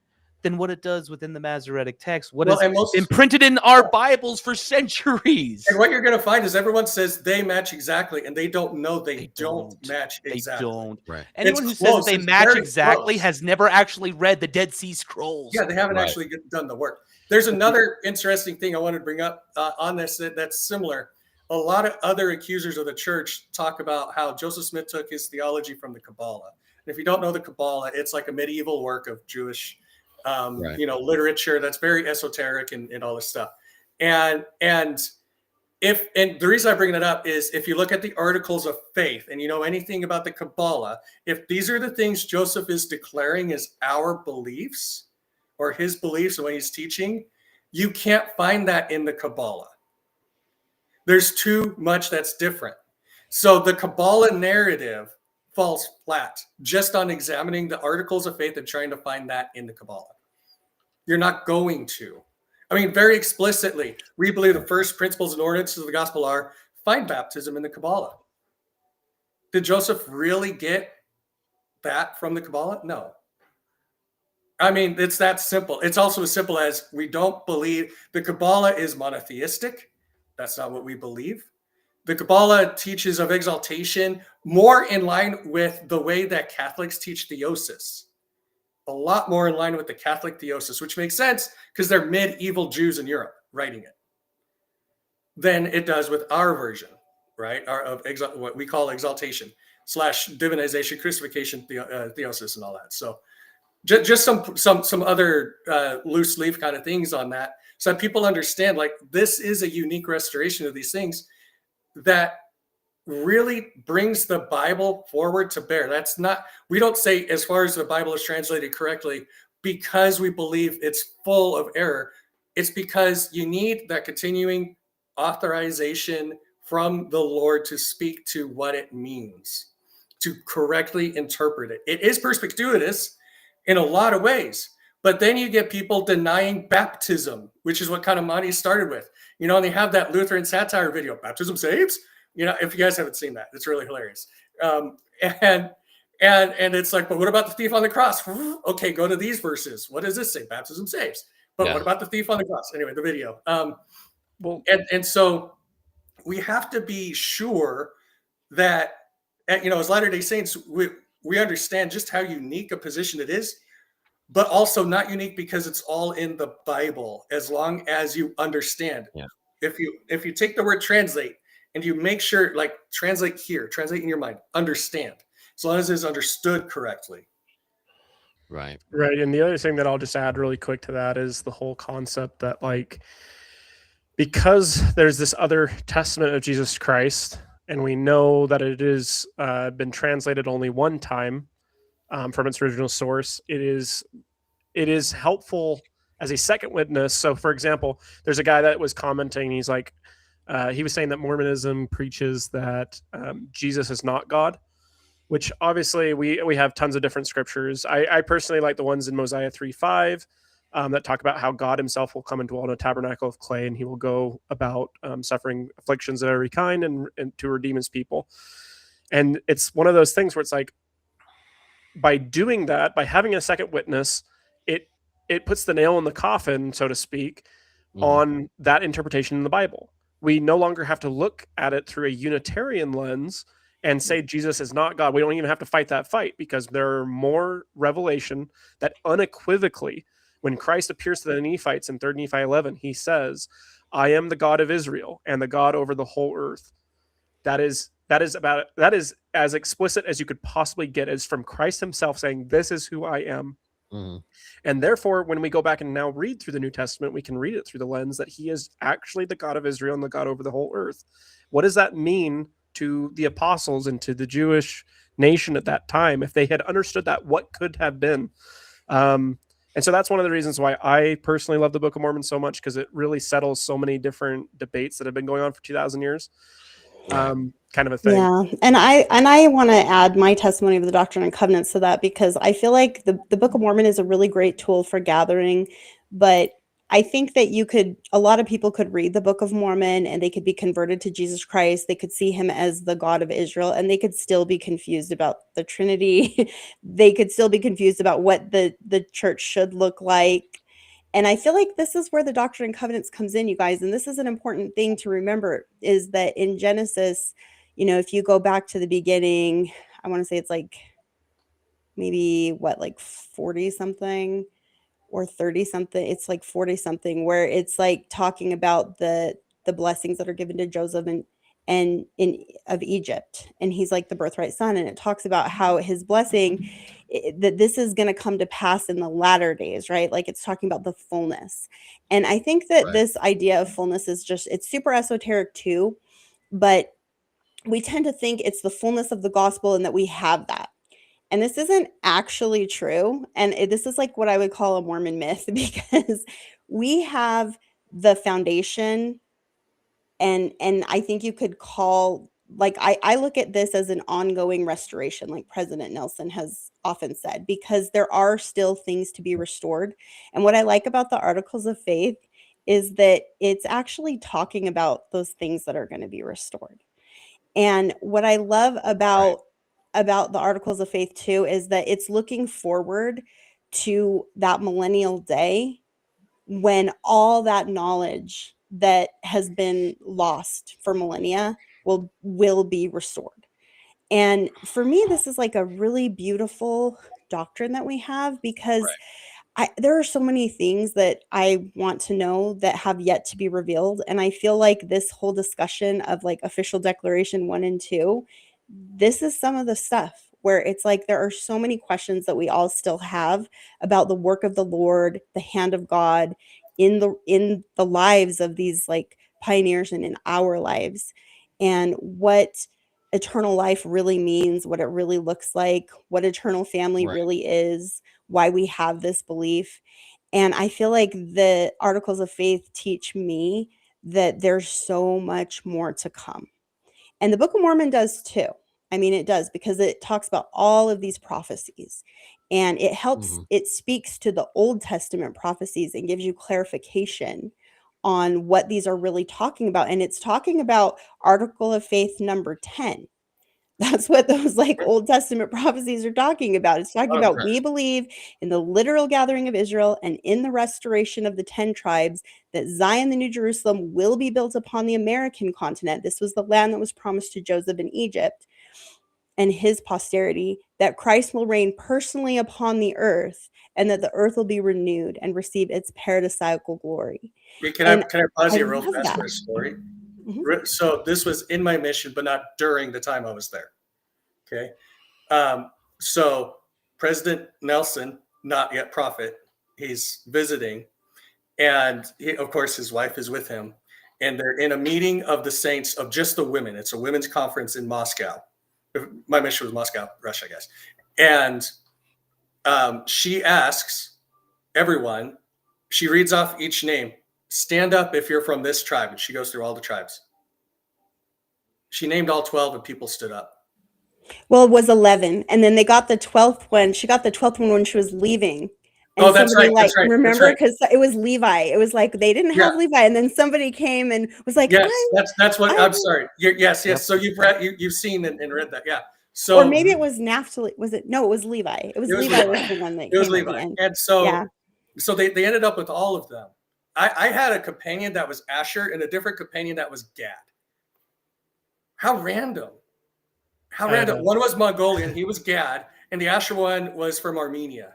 than what it does within the Masoretic text? What has been printed in our Bibles for centuries? And what you're going to find is everyone says they match exactly, and they don't know they don't match exactly. They don't. Right. Anyone who says that they match exactly has never actually read the Dead Sea Scrolls. Yeah, they haven't actually done the work. There's another interesting thing I wanted to bring up on this that's similar. A lot of other accusers of the church talk about how Joseph Smith took his theology from the Kabbalah. And if you don't know the Kabbalah, it's like a medieval work of Jewish literature that's very esoteric and all this stuff. And the reason I bring that up is if you look at the Articles of Faith and you know anything about the Kabbalah, if these are the things Joseph is declaring as our beliefs or his beliefs when he's teaching, you can't find that in the Kabbalah. There's too much that's different. So the Kabbalah narrative falls flat just on examining the Articles of Faith and trying to find that in the Kabbalah. You're not going to. I mean, very explicitly, we believe the first principles and ordinances of the gospel are find baptism in the Kabbalah. Did Joseph really get that from the Kabbalah? No. I mean, it's that simple. It's also as simple as we don't believe the Kabbalah is monotheistic. That's not what we believe. The Kabbalah teaches of exaltation more in line with the way that Catholics teach theosis. A lot more in line with the Catholic theosis, which makes sense because they're medieval Jews in Europe writing it, than it does with our version, right? What we call exaltation / divinization, crucifixion, theosis, and all that. So just some other loose leaf kind of things on that, so that people understand like this is a unique restoration of these things that really brings the Bible forward to bear. That's not, we don't say as far as the Bible is translated correctly because we believe it's full of error. It's because you need that continuing authorization from the Lord to speak to what it means, to correctly interpret it. It is perspicuous in a lot of ways, but then you get people denying baptism, which is what kind of Monty started with. And they have that Lutheran satire video, baptism saves. If you guys haven't seen that, it's really hilarious. And it's like, but what about the thief on the cross? Okay, go to these verses. What does this say? Baptism saves. But what about the thief on the cross? Anyway, the video. And so we have to be sure that, as Latter-day Saints, we understand just how unique a position it is, but also not unique because it's all in the Bible, as long as you understand. Yeah. If you take the word translate, and you make sure, like, translate in your mind, understand, as long as it's understood correctly. Right. Right. And the other thing that I'll just add really quick to that is the whole concept that, like, because there's this other testament of Jesus Christ, and we know that it has been translated only one time from its original source, it is helpful as a second witness. So, for example, there's a guy that was commenting. He's like, he was saying that Mormonism preaches that Jesus is not God, which obviously we have tons of different scriptures. I personally like the ones in Mosiah 3:5 that talk about how God himself will come and dwell in a tabernacle of clay, and he will go about suffering afflictions of every kind and to redeem his people. And it's one of those things where it's like, by doing that, by having a second witness, it puts the nail in the coffin, so to speak, on that interpretation in the Bible. We no longer have to look at it through a Unitarian lens and say Jesus is not God. We don't even have to fight that fight, because there are more revelation that unequivocally, when Christ appears to the Nephites in 3 Nephi 11, he says, I am the God of Israel and the God over the whole earth. That is as explicit as you could possibly get. Is from Christ himself saying, this is who I am. And therefore, when we go back and now read through the New Testament, we can read it through the lens that he is actually the God of Israel and the God over the whole earth. What does that mean to the apostles and to the Jewish nation at that time? If they had understood that, what could have been? And so that's one of the reasons why I personally love the Book of Mormon so much, because it really settles so many different debates that have been going on for 2,000 years. Kind of a thing. Yeah, and I want to add my testimony of the Doctrine and Covenants to that, because I feel like the Book of Mormon is a really great tool for gathering, but I think that a lot of people could read the Book of Mormon and they could be converted to Jesus Christ. They could see him as the God of Israel, and they could still be confused about the Trinity. They could still be confused about what the church should look like. And I feel like this is where the Doctrine and Covenants comes in, you guys. And this is an important thing to remember, is that in Genesis, if you go back to the beginning, I want to say it's like maybe like 40 something or 30 something. It's like 40 something, where it's like talking about the blessings that are given to Joseph and of Egypt. And he's like the birthright son. And it talks about how his blessing, that this is going to come to pass in the latter days, right? Like it's talking about the fullness. And I think that this idea of fullness is it's super esoteric too, but we tend to think it's the fullness of the gospel and that we have that. And this isn't actually true. And this is like what I would call a Mormon myth, because we have the foundation. And I think you could call, like, I look at this as an ongoing restoration, like President Nelson has often said, because there are still things to be restored. And what I like about the Articles of Faith is that it's actually talking about those things that are going to be restored. And what I love about the Articles of Faith too is that it's looking forward to that millennial day when all that knowledge that has been lost for millennia will be restored. And for me, this is like a really beautiful doctrine that we have, because there are so many things that I want to know that have yet to be revealed. And I feel like this whole discussion of like official declaration 1 and 2, this is some of the stuff where it's like there are so many questions that we all still have about the work of the Lord, the hand of God in the lives of these like pioneers and in our lives, and what eternal life really means, what it really looks like, what eternal family really is, why we have this belief. And I feel like the Articles of Faith teach me that there's so much more to come. And the Book of Mormon does too. I mean, it does, because it talks about all of these prophecies, and it helps, it speaks to the Old Testament prophecies and gives you clarification on what these are really talking about. And it's talking about Article of Faith number 10. That's what those like Old Testament prophecies are talking about. It's talking about, we believe in the literal gathering of Israel and in the restoration of the 10 tribes, that Zion, the New Jerusalem, will be built upon the American continent. This was the land that was promised to Joseph in Egypt and his posterity, that Christ will reign personally upon the earth, and that the earth will be renewed and receive its paradisiacal glory. Can I pause you real fast for a story? So this was in my mission, but not during the time I was there. Okay. So President Nelson, not yet prophet, he's visiting, and of course his wife is with him. and they're in a meeting of the saints of just the women. It's a women's conference in Moscow. My mission was Moscow, Russia, I guess. And she asks everyone, she reads off each name, stand up if you're from this tribe. And she goes through all the tribes. She named all 12 and people stood up. Well, it was 11. And then they got the 12th one. She got the 12th one when she was leaving. And Oh, that's somebody right. That's right. remember, because it was Levi. It was like they didn't have Levi, and then somebody came and was like, yes, that's what I'm sorry. Yes. Yep. So you've seen and read that, yeah. So or maybe it was Naphtali. Was it? No, it was Levi. It was Levi. Was the one that it was came at the Levi, end. and so they ended up with all of them. I had a companion that was Asher and a different companion that was Gad. How random! How random! One was Mongolian, he was Gad, and the Asher one was from Armenia.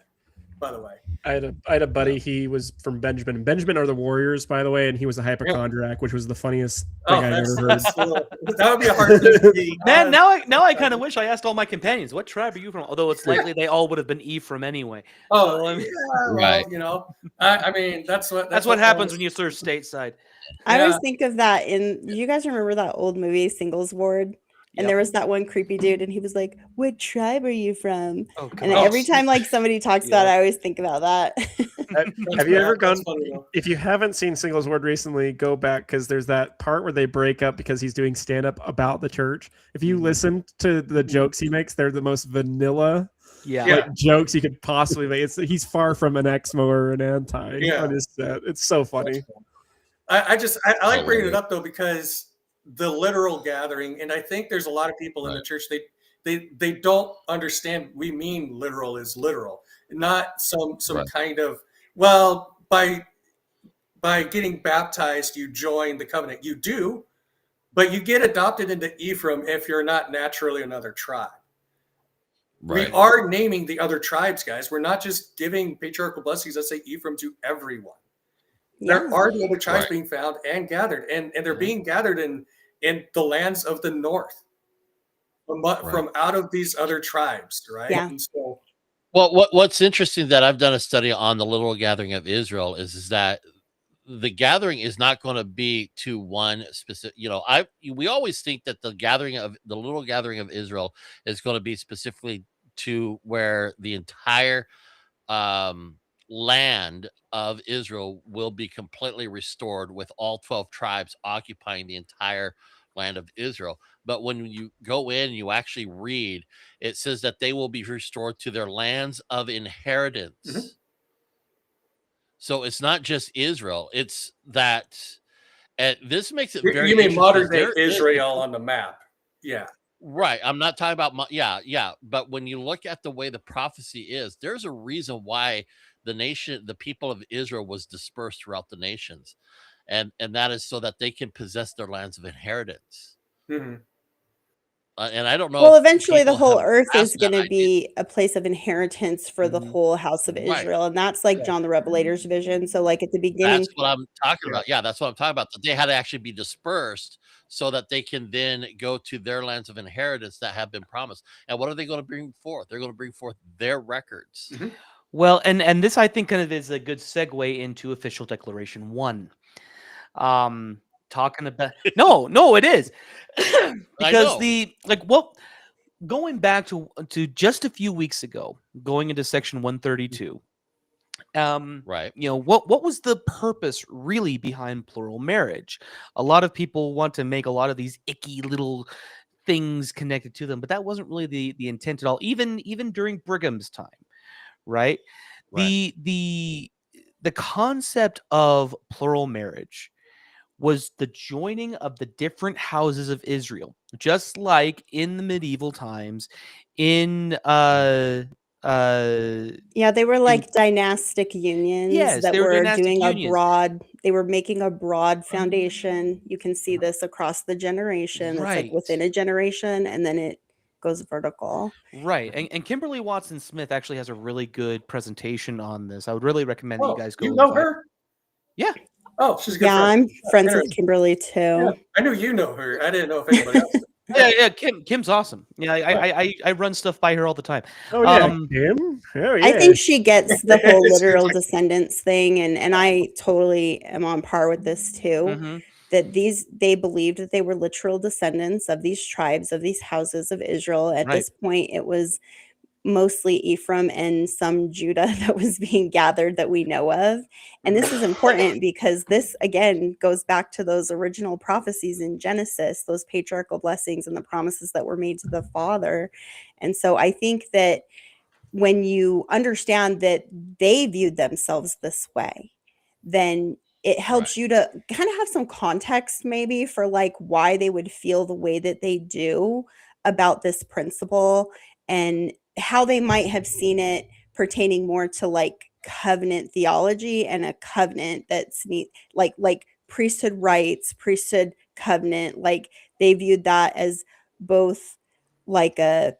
By the way, I had a buddy. He was from Benjamin. And Benjamin are the warriors, by the way, and he was a hypochondriac, which was the funniest thing I've ever heard. That would be a hard thing to be. Man, now I kind of wish I asked all my companions, what tribe are you from? Although it's likely they all would have been Ephraim anyway. Oh, So, I mean, yeah, Right. well, I mean, that's what happens when you serve stateside. I always think of that do you guys remember that old movie Singles Ward? And there was that one creepy dude, and he was like, "What tribe are you from?" Oh, and every time like somebody talks about it, I always think about that. Have you ever gone? If you haven't seen Singles Ward recently, go back, because there's that part where they break up because he's doing stand up about the church. If you listen to the jokes he makes, they're the most vanilla jokes you could possibly make. He's far from an Exmo or an anti on his set. It's so funny. I like bringing it up though, because the literal gathering, and I think there's a lot of people in the church, they don't understand we mean literal is literal, not some kind of, well, by getting baptized you join the covenant. You do, but you get adopted into Ephraim if you're not naturally another tribe. Right. We are naming the other tribes, guys. We're not just giving patriarchal blessings that say Ephraim to everyone. There are the other tribes being found and gathered, and they're being gathered in the lands of the north from out of these other tribes, right? Yeah. And so, well, what's interesting that I've done a study on the literal gathering of Israel is that the gathering is not going to be to one specific, we always think that the literal gathering of Israel is going to be specifically to where the entire land of Israel will be completely restored, with all 12 tribes occupying the entire land of Israel. But when you go in and you actually read, it says that they will be restored to their lands of inheritance. Mm-hmm. So it's not just Israel, it's that, and this makes it very, you mean modern day Israel on the map. Yeah. Right. I'm not talking about, but when you look at the way the prophecy is, there's a reason why the people of Israel was dispersed throughout the nations. And that is so that they can possess their lands of inheritance. Mm-hmm. And I don't know. Well, eventually the whole earth is going to be a place of inheritance for the whole house of Israel. And that's like John the Revelator's vision. So like at the beginning. That's what I'm talking about. Yeah, that's what I'm talking about. That they had to actually be dispersed so that they can then go to their lands of inheritance that have been promised. And what are they going to bring forth? They're going to bring forth their records. Mm-hmm. Well, and this, I think, kind of is a good segue into Official Declaration 1. Talking about no, it is because going back to just a few weeks ago, going into section 132. Right. What was the purpose really behind plural marriage? A lot of people want to make a lot of these icky little things connected to them, but that wasn't really the intent at all. Even during Brigham's time, right? The concept of plural marriage was the joining of the different houses of Israel, just like in the medieval times. They were like dynastic unions that were doing they were making a broad foundation. You can see this across the generation. It's like within a generation, and then it goes vertical. Right. And Kimberly Watson Smith actually has a really good presentation on this. I would really recommend that you guys go. You know her? Yeah. Oh, she's a good friend. I'm friends with Kimberly too. Yeah, I knew you know her. I didn't know if anybody else. Yeah. Kim's awesome. Yeah, I run stuff by her all the time. Oh yeah, Kim. Oh yeah. I think she gets the whole literal descendants thing, and I totally am on par with this too. that they believed that they were literal descendants of these tribes, of these houses of Israel. At Right. this point, it was mostly Ephraim and some Judah that was being gathered that we know of. And this is important because this, again, goes back to those original prophecies in Genesis, those patriarchal blessings and the promises that were made to the father. And so I think that when you understand that they viewed themselves this way, then it helps you to kind of have some context maybe for like why they would feel the way that they do about this principle, and how they might have seen it pertaining more to like covenant theology and a covenant that's neat, like priesthood rights, priesthood covenant. Like they viewed that as both like a,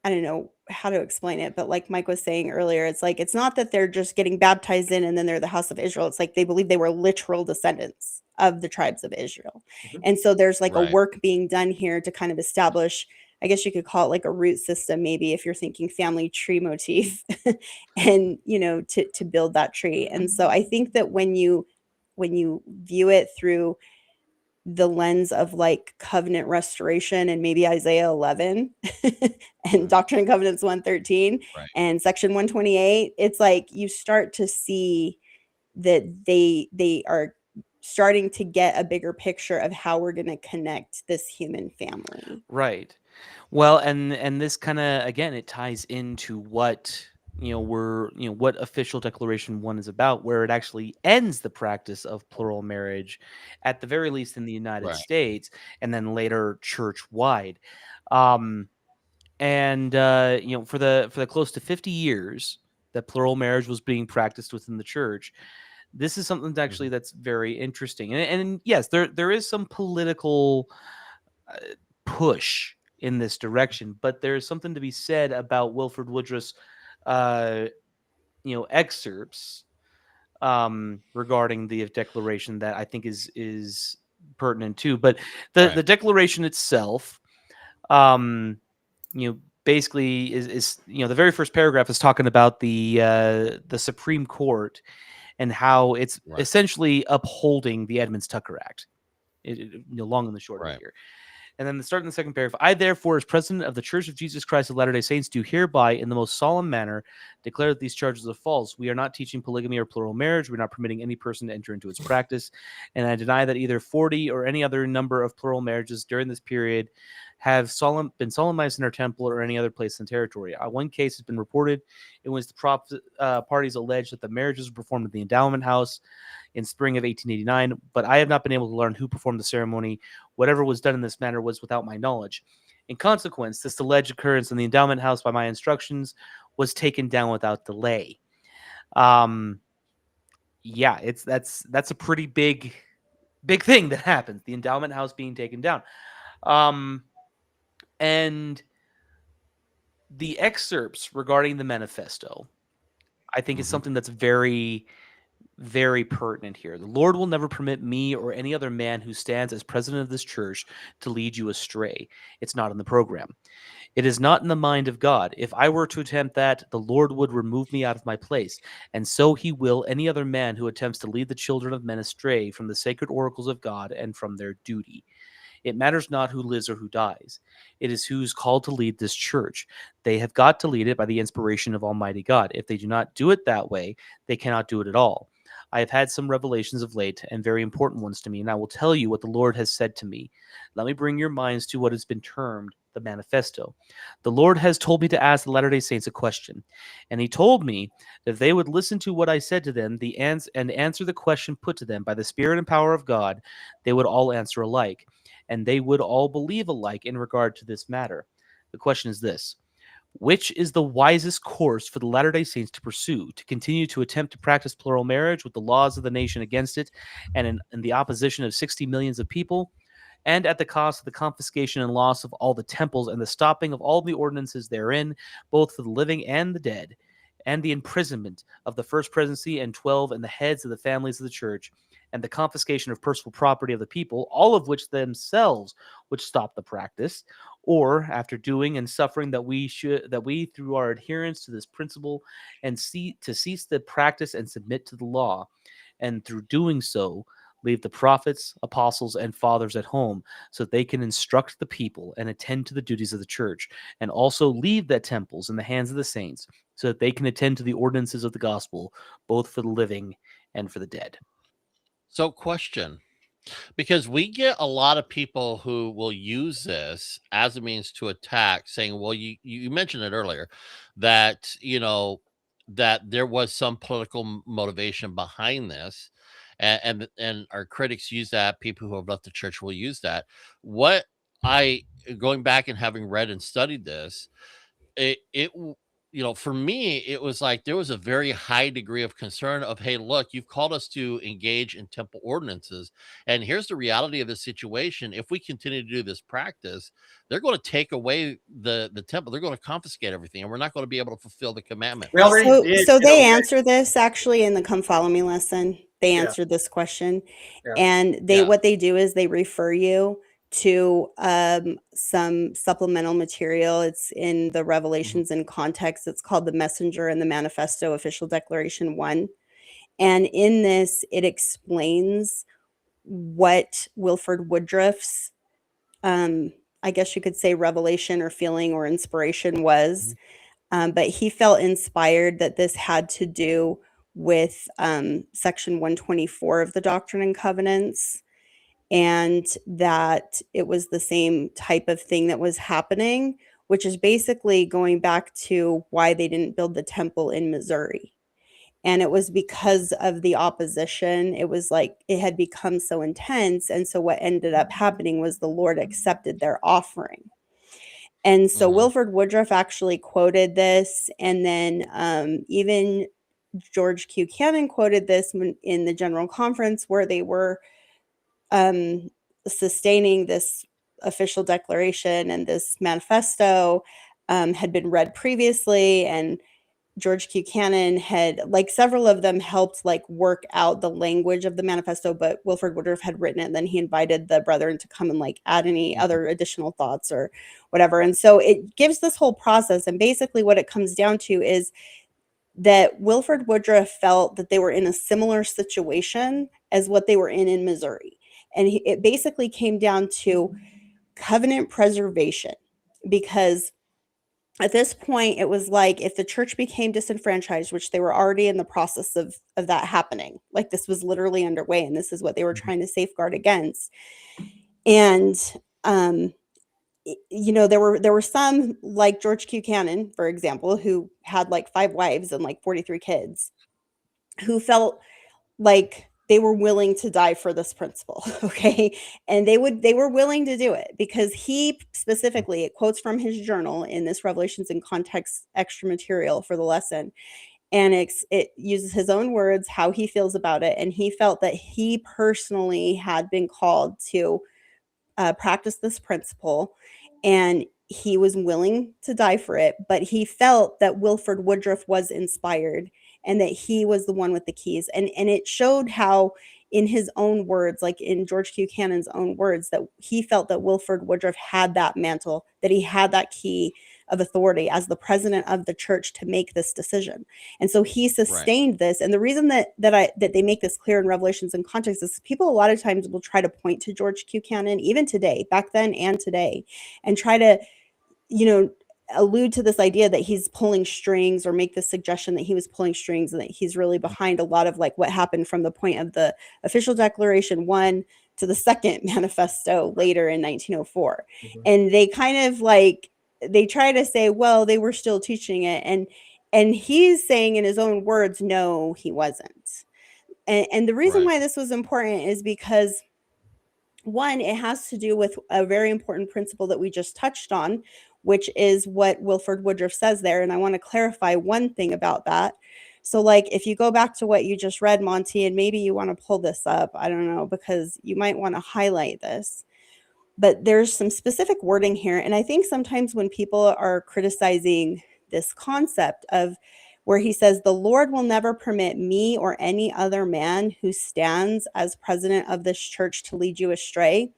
I don't know how to explain it, but like Mike was saying earlier, it's like it's not that they're just getting baptized in and then they're the house of Israel. It's like they believe they were literal descendants of the tribes of Israel. Mhm. And so there's like a Right. work being done here to kind of establish, I guess you could call it like a root system, maybe if you're thinking family tree motif, and to build that tree. And so I think that when you view it through the lens of like covenant restoration and maybe Isaiah 11 and Doctrine and Covenants 113 Right. and section 128, it's like you start to see that they are starting to get a bigger picture of how we're going to connect this human family. Right. Well, and this kind of, again, it ties into what what official declaration 1 is about, where it actually ends the practice of plural marriage, at the very least in the United Right. States, and then later church wide. And for the close to 50 years that plural marriage was being practiced within the church, this is something that actually that's very interesting. And yes, there is some political push in this direction, but there's something to be said about Wilford Woodruff's uh, excerpts regarding the declaration that I think is pertinent too. But the Right. the declaration itself, um, basically is the very first paragraph is talking about the Supreme Court and how it's Right. essentially upholding the Edmunds-Tucker Act. Long and the short of it Right. here. And then starting the second paragraph, I therefore, as president of the Church of Jesus Christ of Latter-day Saints, do hereby, in the most solemn manner, declare that these charges are false. We are not teaching polygamy or plural marriage. We're not permitting any person to enter into its practice. And I deny that either 40 or any other number of plural marriages during this period have been solemnized in our temple or any other place in the territory. One case has been reported in which the parties allege that the marriages were performed at the endowment house in spring of 1889, but I have not been able to learn who performed the ceremony. Whatever was done in this manner was without my knowledge. In consequence, this alleged occurrence in the endowment house by my instructions was taken down without delay. Yeah, that's a pretty big thing that happens. The endowment house being taken down. And the excerpts regarding the manifesto, I think, is something that's very, very pertinent here. The Lord will never permit me or any other man who stands as president of this church to lead you astray. It's not in the program. It is not in the mind of God. If I were to attempt that, the Lord would remove me out of my place. And so he will any other man who attempts to lead the children of men astray from the sacred oracles of God and from their duty. It matters not who lives or who dies. It is who's called to lead this church. They have got to lead it by the inspiration of Almighty God. If they do not do it that way, they cannot do it at all. I have had some revelations of late, and very important ones to me, and I will tell you what the Lord has said to me. Let me bring your minds to what has been termed the Manifesto. The Lord has told me to ask the Latter-day Saints a question, and he told me that if they would listen to what I said to them and answer the question put to them by the Spirit and power of God, they would all answer alike, and they would all believe alike in regard to this matter. The question is this: which is the wisest course for the Latter-day Saints to pursue, to continue to attempt to practice plural marriage with the laws of the nation against it and in the opposition of 60 millions of people, and at the cost of the confiscation and loss of all the temples and the stopping of all the ordinances therein, both for the living and the dead, and the imprisonment of the first presidency and 12 and the heads of the families of the church, and the confiscation of personal property of the people, all of which themselves would stop the practice, or after doing and suffering that we through our adherence to this principle and cease the practice and submit to the law, and through doing so Leave the prophets, apostles, and fathers at home so that they can instruct the people and attend to the duties of the church, and also leave the temples in the hands of the saints so that they can attend to the ordinances of the gospel, both for the living and for the dead. So, question, because we get a lot of people who will use this as a means to attack, saying, well, you mentioned it earlier, that that there was some political motivation behind this, and our critics use that, people who have left the church will use that. What I Going back and having read and studied this, for me, it was like there was a very high degree of concern of, hey, look, you've called us to engage in temple ordinances, and here's the reality of the situation. If we continue to do this practice, they're going to take away the temple. They're going to confiscate everything, and we're not going to be able to fulfill the commandment. We already So, did. so you know, they guys. answer this actually in the Come Follow Me lesson. They Yeah. answered this question, Yeah. and Yeah. what they do is they refer you to some supplemental material. It's in the Revelations in Context. It's called the Messenger and the Manifesto Official Declaration 1. And in this, it explains what Wilford Woodruff's, I guess you could say, revelation or feeling or inspiration was. But he felt inspired that this had to do with Section 124 of the Doctrine and Covenants, and that it was the same type of thing that was happening, which is basically going back to why they didn't build the temple in Missouri. And it was because of the opposition. It was like it had become so intense. And so what ended up happening was the Lord accepted their offering. And so Wilford Woodruff actually quoted this, and then even George Q. Cannon quoted this in the General Conference, where they were sustaining this official declaration, and this manifesto had been read previously, and George Q. Cannon had, like, several of them helped like work out the language of the manifesto, but Wilford Woodruff had written it, and then he invited the brethren to come and like add any other additional thoughts or whatever. And so it gives this whole process, and basically what it comes down to is that Wilford Woodruff felt that they were in a similar situation as what they were in Missouri. And it basically came down to covenant preservation, because at this point, it was like if the church became disenfranchised, which they were already in the process of that happening, like this was literally underway, and this is what they were trying to safeguard against. And there were some, like George Q. Cannon, for example, who had like 5 wives and like 43 kids, who felt like they were willing to die for this principle. Okay. And they were willing to do it, because he specifically, it quotes from his journal in this Revelations in Context extra material for the lesson. And it uses his own words, how he feels about it. And he felt that he personally had been called to practice this principle, and he was willing to die for it. But he felt that Wilford Woodruff was inspired, and that he was the one with the keys. And it showed how, in his own words, like in George Q. Cannon's own words, that he felt that Wilford Woodruff had that mantle, that he had that key of authority as the president of the church to make this decision. And so he sustained this. And the reason that they make this clear in Revelations in Context is people a lot of times will try to point to George Q. Cannon, even today, back then and today, and try to, allude to this idea that he's pulling strings, or make the suggestion that he was pulling strings, and that he's really behind a lot of like what happened from the point of the official declaration 1 to the second manifesto later in 1904. And they kind of like, they try to say, well, they were still teaching it. And he's saying in his own words, no, he wasn't. And the reason why this was important is because, one, it has to do with a very important principle that we just touched on, which is what Wilford Woodruff says there. And I want to clarify one thing about that. So like, if you go back to what you just read, Monty, and maybe you want to pull this up, I don't know, because you might want to highlight this, but there's some specific wording here. And I think sometimes when people are criticizing this concept of where he says, the Lord will never permit me or any other man who stands as president of this church to lead you astray.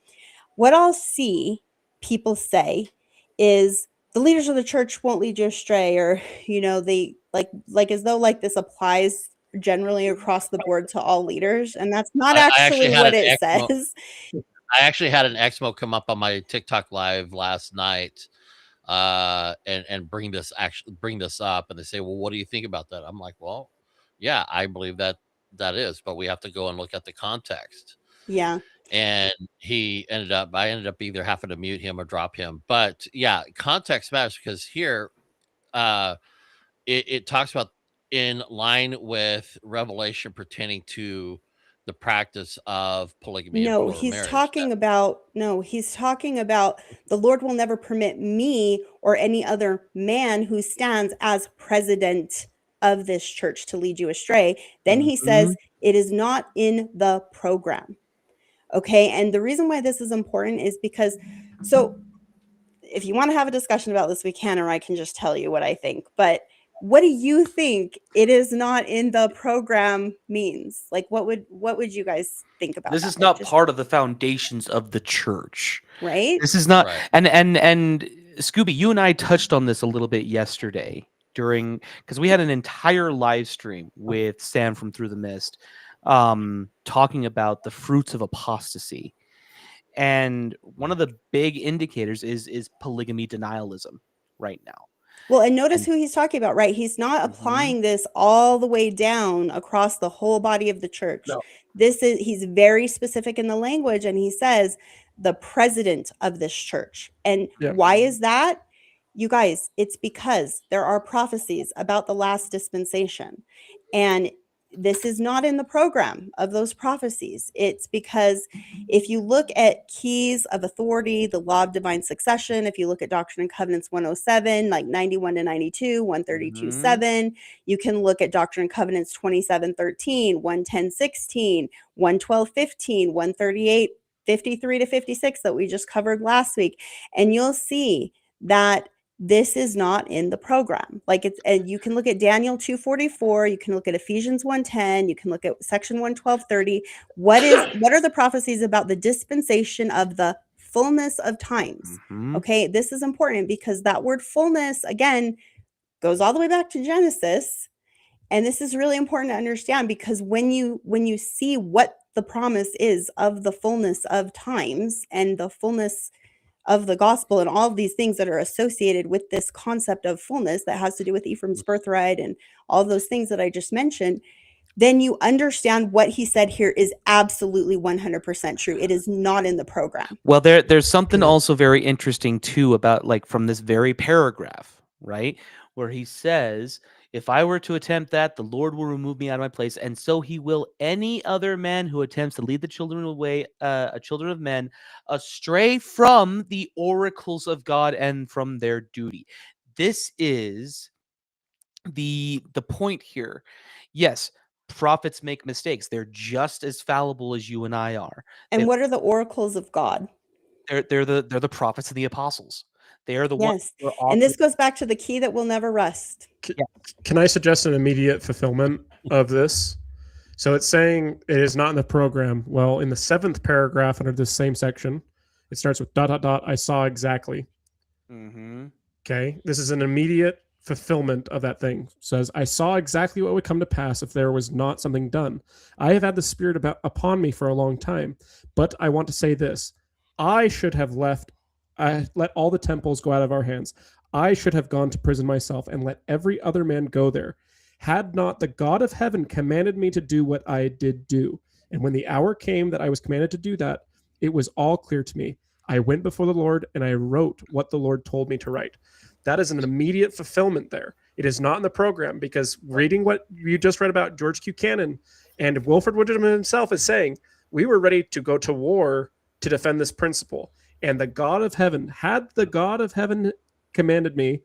What I'll see people say is the leaders of the church won't lead you astray, or, they like as though like this applies generally across the board to all leaders, and that's not I actually actually had what an it Exmo. says. I actually had an Exmo come up on my TikTok live last night, and bring this up, and they say, "Well, what do you think about that?" I'm like, "Well, yeah, I believe that is, but we have to go and look at the context." Yeah. And I ended up either having to mute him or drop him. But yeah, context matters, because here, uh, it talks about in line with Revelation pertaining to the practice of polygamy and No, plural he's marriage. talking about the Lord will never permit me or any other man who stands as president of this church to lead you astray. Then he says it is not in the program. Okay. And the reason why this is important is because, so if you want to have a discussion about this, we can, or I can just tell you what I think. But what do you think it is not in the program means? Like, what would you guys think about This that? is Like, not just part of the foundations of the church. right? This is not, Right. and Scooby, you and I touched on this a little bit yesterday because we had an entire live stream with Sam from Through the Mist, talking about the fruits of apostasy. And one of the big indicators is polygamy denialism right now. Well, and notice And who he's talking about, right? He's not Mhm. applying this all the way down across the whole body of the church. No. He's very specific in the language, and he says the president of this church. And Yeah. why is that? You guys, it's because there are prophecies about the last dispensation. And this is not in the program of those prophecies. It's because if you look at keys of authority, the law of divine succession, if you look at Doctrine and Covenants 107, like 91 to 92, 132 Mhm. 7, you can look at Doctrine and Covenants 27 13, 110 16, 112 15, 138 53 to 56 that we just covered last week. And you'll see that this is not in the program. Like it's, and you can look at Daniel 2:44, you can look at Ephesians 1:10, you can look at section 112:30. What are the prophecies about the dispensation of the fullness of times? Mhm. Okay, this is important because that word fullness again goes all the way back to Genesis. And this is really important to understand because when you see what the promise is of the fullness of times and the fullness of the gospel and all of these things that are associated with this concept of fullness that has to do with Ephraim's birthright and all those things that I just mentioned, then you understand what he said here is absolutely 100% true. It is not in the program. Well, there's something Yeah. also very interesting too about like from this very paragraph, right? Where he says, if I were to attempt that, the Lord will remove me out of my place, and so he will any other man who attempts to lead the children away, children of men, astray from the oracles of God and from their duty. This is the point here. Yes, prophets make mistakes. They're just as fallible as you and I are. And They- what are the oracles of God? they're the prophets and the apostles. They are the ones Yes. who are And this operating. goes back to the key that will never rust. Can I suggest an immediate fulfillment of this? So it's saying it is not in the program. Well, in the 7th paragraph under this same section, it starts with ... I saw exactly. Mm-hmm. Okay. This is an immediate fulfillment of that thing. It says, I saw exactly what would come to pass if there was not something done. I have had the Spirit upon me for a long time, but I want to say this. I should have let all the temples go out of our hands. I should have gone to prison myself and let every other man go there. Had not the God of heaven commanded me to do what I did do. And when the hour came that I was commanded to do that, it was all clear to me. I went before the Lord and I wrote what the Lord told me to write. That is an immediate fulfillment there. It is not in the program because reading what you just read about George Q. Cannon and Wilford Woodruff himself is saying, we were ready to go to war to defend this principle. And the God of heaven, had the God of heaven commanded me,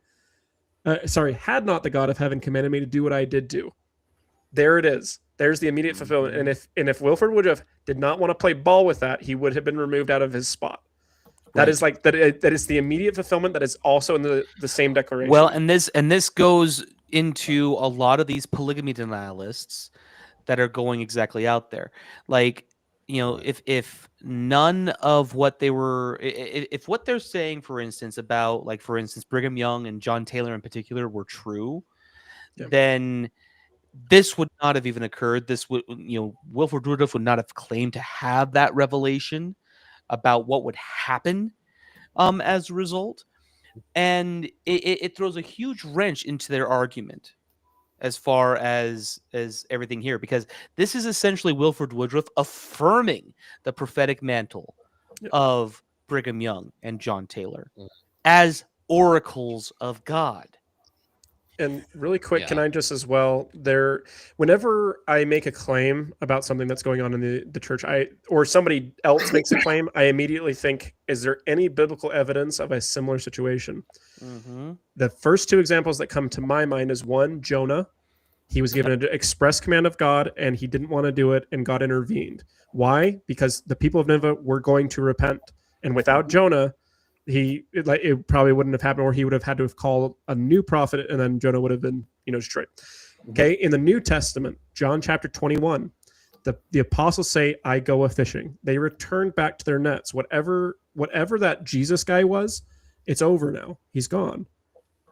had not the God of heaven commanded me to do what I did do. There it is. There's the immediate fulfillment. And if Wilford Woodruff did not want to play ball with that, he would have been removed out of his spot. That Right. is like that is the immediate fulfillment that is also in the same declaration. Well, and this goes into a lot of these polygamy denialists that are going exactly out there. Like, you know, if none of what they were, if what they're saying, for instance, about like, for instance, Brigham Young and John Taylor in particular were true, Yep. then this would not have even occurred. This would, Wilford Woodruff would not have claimed to have that revelation about what would happen as a result. And it throws a huge wrench into their argument as far as everything here, because this is essentially Wilford Woodruff affirming the prophetic mantle of Brigham Young and John Taylor as oracles of God. And really quick, can I just as well, whenever I make a claim about something that's going on in the church, or somebody else makes a claim, I immediately think, is there any biblical evidence of a similar situation? Mm-hmm. The first two examples that come to my mind is one, Jonah. He was given an express command of God and he didn't want to do it, and God intervened. Why? Because the people of Nineveh were going to repent. And without Jonah, it probably wouldn't have happened, or he would have had to have called a new prophet, and then Jonah would have been destroyed. Okay, in the New Testament, John chapter 21, the apostles say, I go a fishing. They returned back to their nets. Whatever that Jesus guy was, it's over now. He's gone.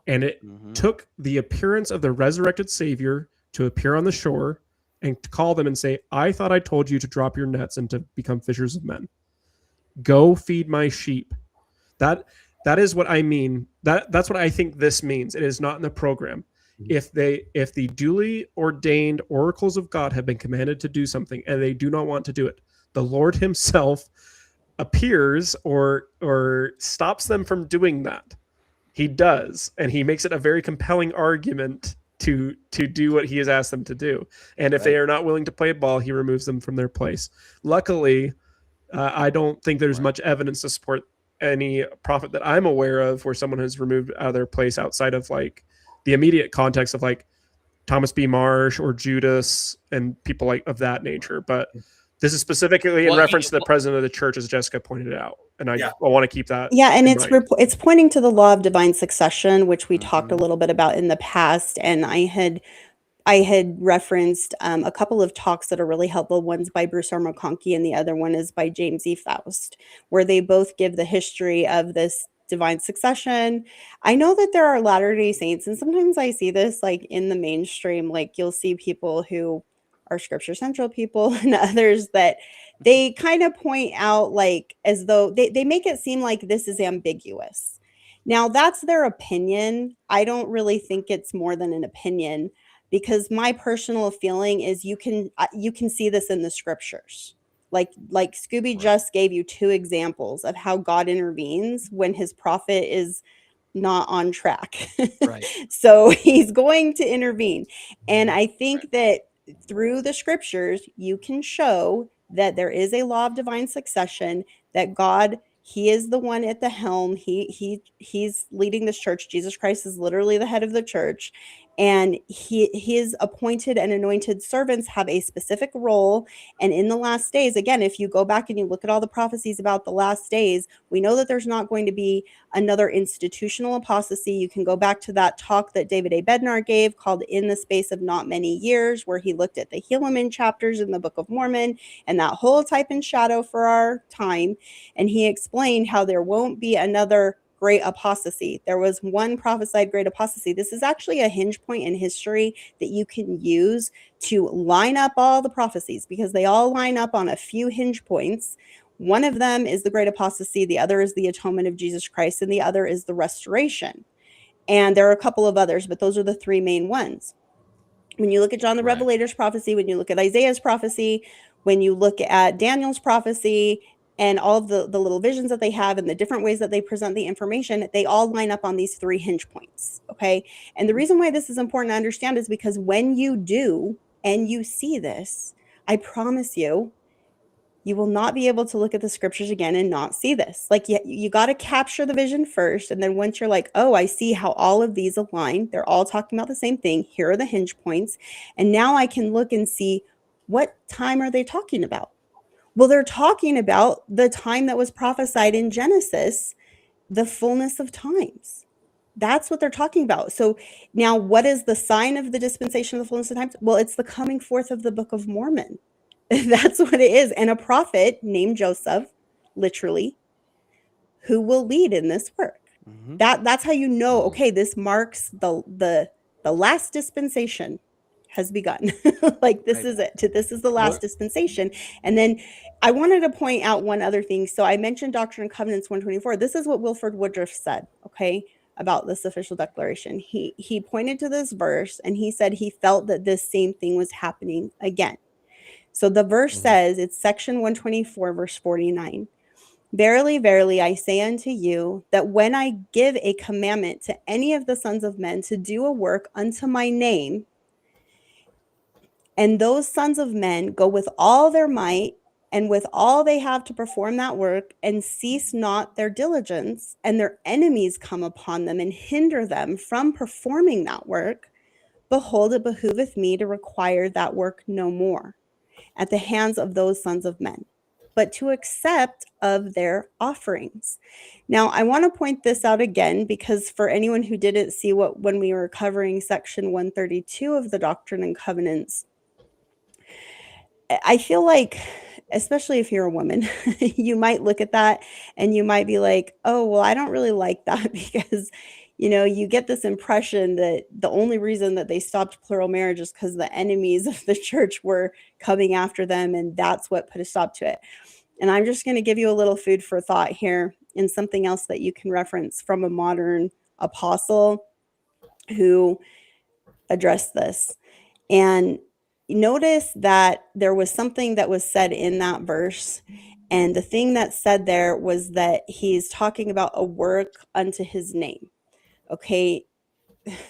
And it took the appearance of the resurrected Savior to appear on the shore and to call them and say, I thought I told you to drop your nets and to become fishers of men. Go feed my sheep. That is what I mean. That's what I think this means. It is not in the program. If the duly ordained oracles of God have been commanded to do something and they do not want to do it, the Lord himself appears or stops them from doing that. He does, and he makes it a very compelling argument to do what he has asked them to do. And if they are not willing to play ball, he removes them from their place. Luckily, I don't think there's much evidence to support any prophet that I'm aware of where someone has removed out of their place outside of like the immediate context of like Thomas B. Marsh or Judas and people like of that nature. But this is specifically in reference to the president of the church, as Jessica pointed out. And I want to keep that. Yeah, and it's pointing to the law of divine succession, which we talked a little bit about in the past. And I had referenced a couple of talks that are really helpful. One's by Bruce R. McConkie and the other one is by James E. Faust, where they both give the history of this divine succession. I know that there are Latter-day Saints, and sometimes I see this like in the mainstream, like you'll see people who are Scripture Central people and others that they kind of point out like as though they make it seem like this is ambiguous. Now, that's their opinion. I don't really think it's more than an opinion, because my personal feeling is you can see this in the scriptures. Like Scooby just gave you two examples of how God intervenes when his prophet is not on track. Right. So he's going to intervene. And I think that through the scriptures, you can show that there is a law of divine succession, that God, he is the one at the helm. He's leading this church. Jesus Christ is literally the head of the church. And his appointed and anointed servants have a specific role. And in the last days, again, if you go back and you look at all the prophecies about the last days, we know that there's not going to be another institutional apostasy. You can go back to that talk that David A. Bednar gave called In the Space of Not Many Years, where he looked at the Helaman chapters in the Book of Mormon and that whole type and shadow for our time. And he explained how there won't be another great apostasy. There was one prophesied great apostasy. This is actually a hinge point in history that you can use to line up all the prophecies, because they all line up on a few hinge points. One of them is the great apostasy, the other is the atonement of Jesus Christ, and the other is the restoration. And there are a couple of others, but those are the three main ones. When you look at John the Revelator's prophecy, when you look at Isaiah's prophecy, when you look at Daniel's prophecy, and all of the little visions that they have and the different ways that they present the information, they all line up on these three hinge points, okay? And the reason why this is important to understand is because when you do and you see this, I promise you, you will not be able to look at the scriptures again and not see this. Like you got to capture the vision first. And then once you're like, oh, I see how all of these align. They're all talking about the same thing. Here are the hinge points. And now I can look and see, what time are they talking about? Well, they're talking about the time that was prophesied in Genesis, the fullness of times. That's what they're talking about. So now what is the sign of the dispensation of the fullness of times? Well, it's the coming forth of the Book of Mormon. That's what it is. And a prophet named Joseph, literally, who will lead in this work. That's how you know, okay, this marks the last dispensation has begun. Like, this Right. is it. This is the last What- dispensation. And then I wanted to point out one other thing. So I mentioned Doctrine and Covenants 124. This is what Wilford Woodruff said, okay, about this official declaration. He pointed to this verse and he said he felt that this same thing was happening again. So the verse says, it's section 124, verse 49. Verily, verily, I say unto you that when I give a commandment to any of the sons of men to do a work unto my name, and those sons of men go with all their might and with all they have to perform that work, and cease not their diligence, and their enemies come upon them and hinder them from performing that work, behold, it behooveth me to require that work no more at the hands of those sons of men, but to accept of their offerings. Now, I want to point this out again, because for anyone who didn't see what when we were covering section 132 of the Doctrine and Covenants, I feel like, especially if you're a woman, you might look at that and you might be like, oh, well, I don't really like that, because, you know, you get this impression that the only reason that they stopped plural marriage is because the enemies of the church were coming after them, and that's what put a stop to it. And I'm just going to give you a little food for thought here, and something else that you can reference from a modern apostle who addressed this. And notice that there was something that was said in that verse. And the thing that's said there was that he's talking about a work unto his name. Okay,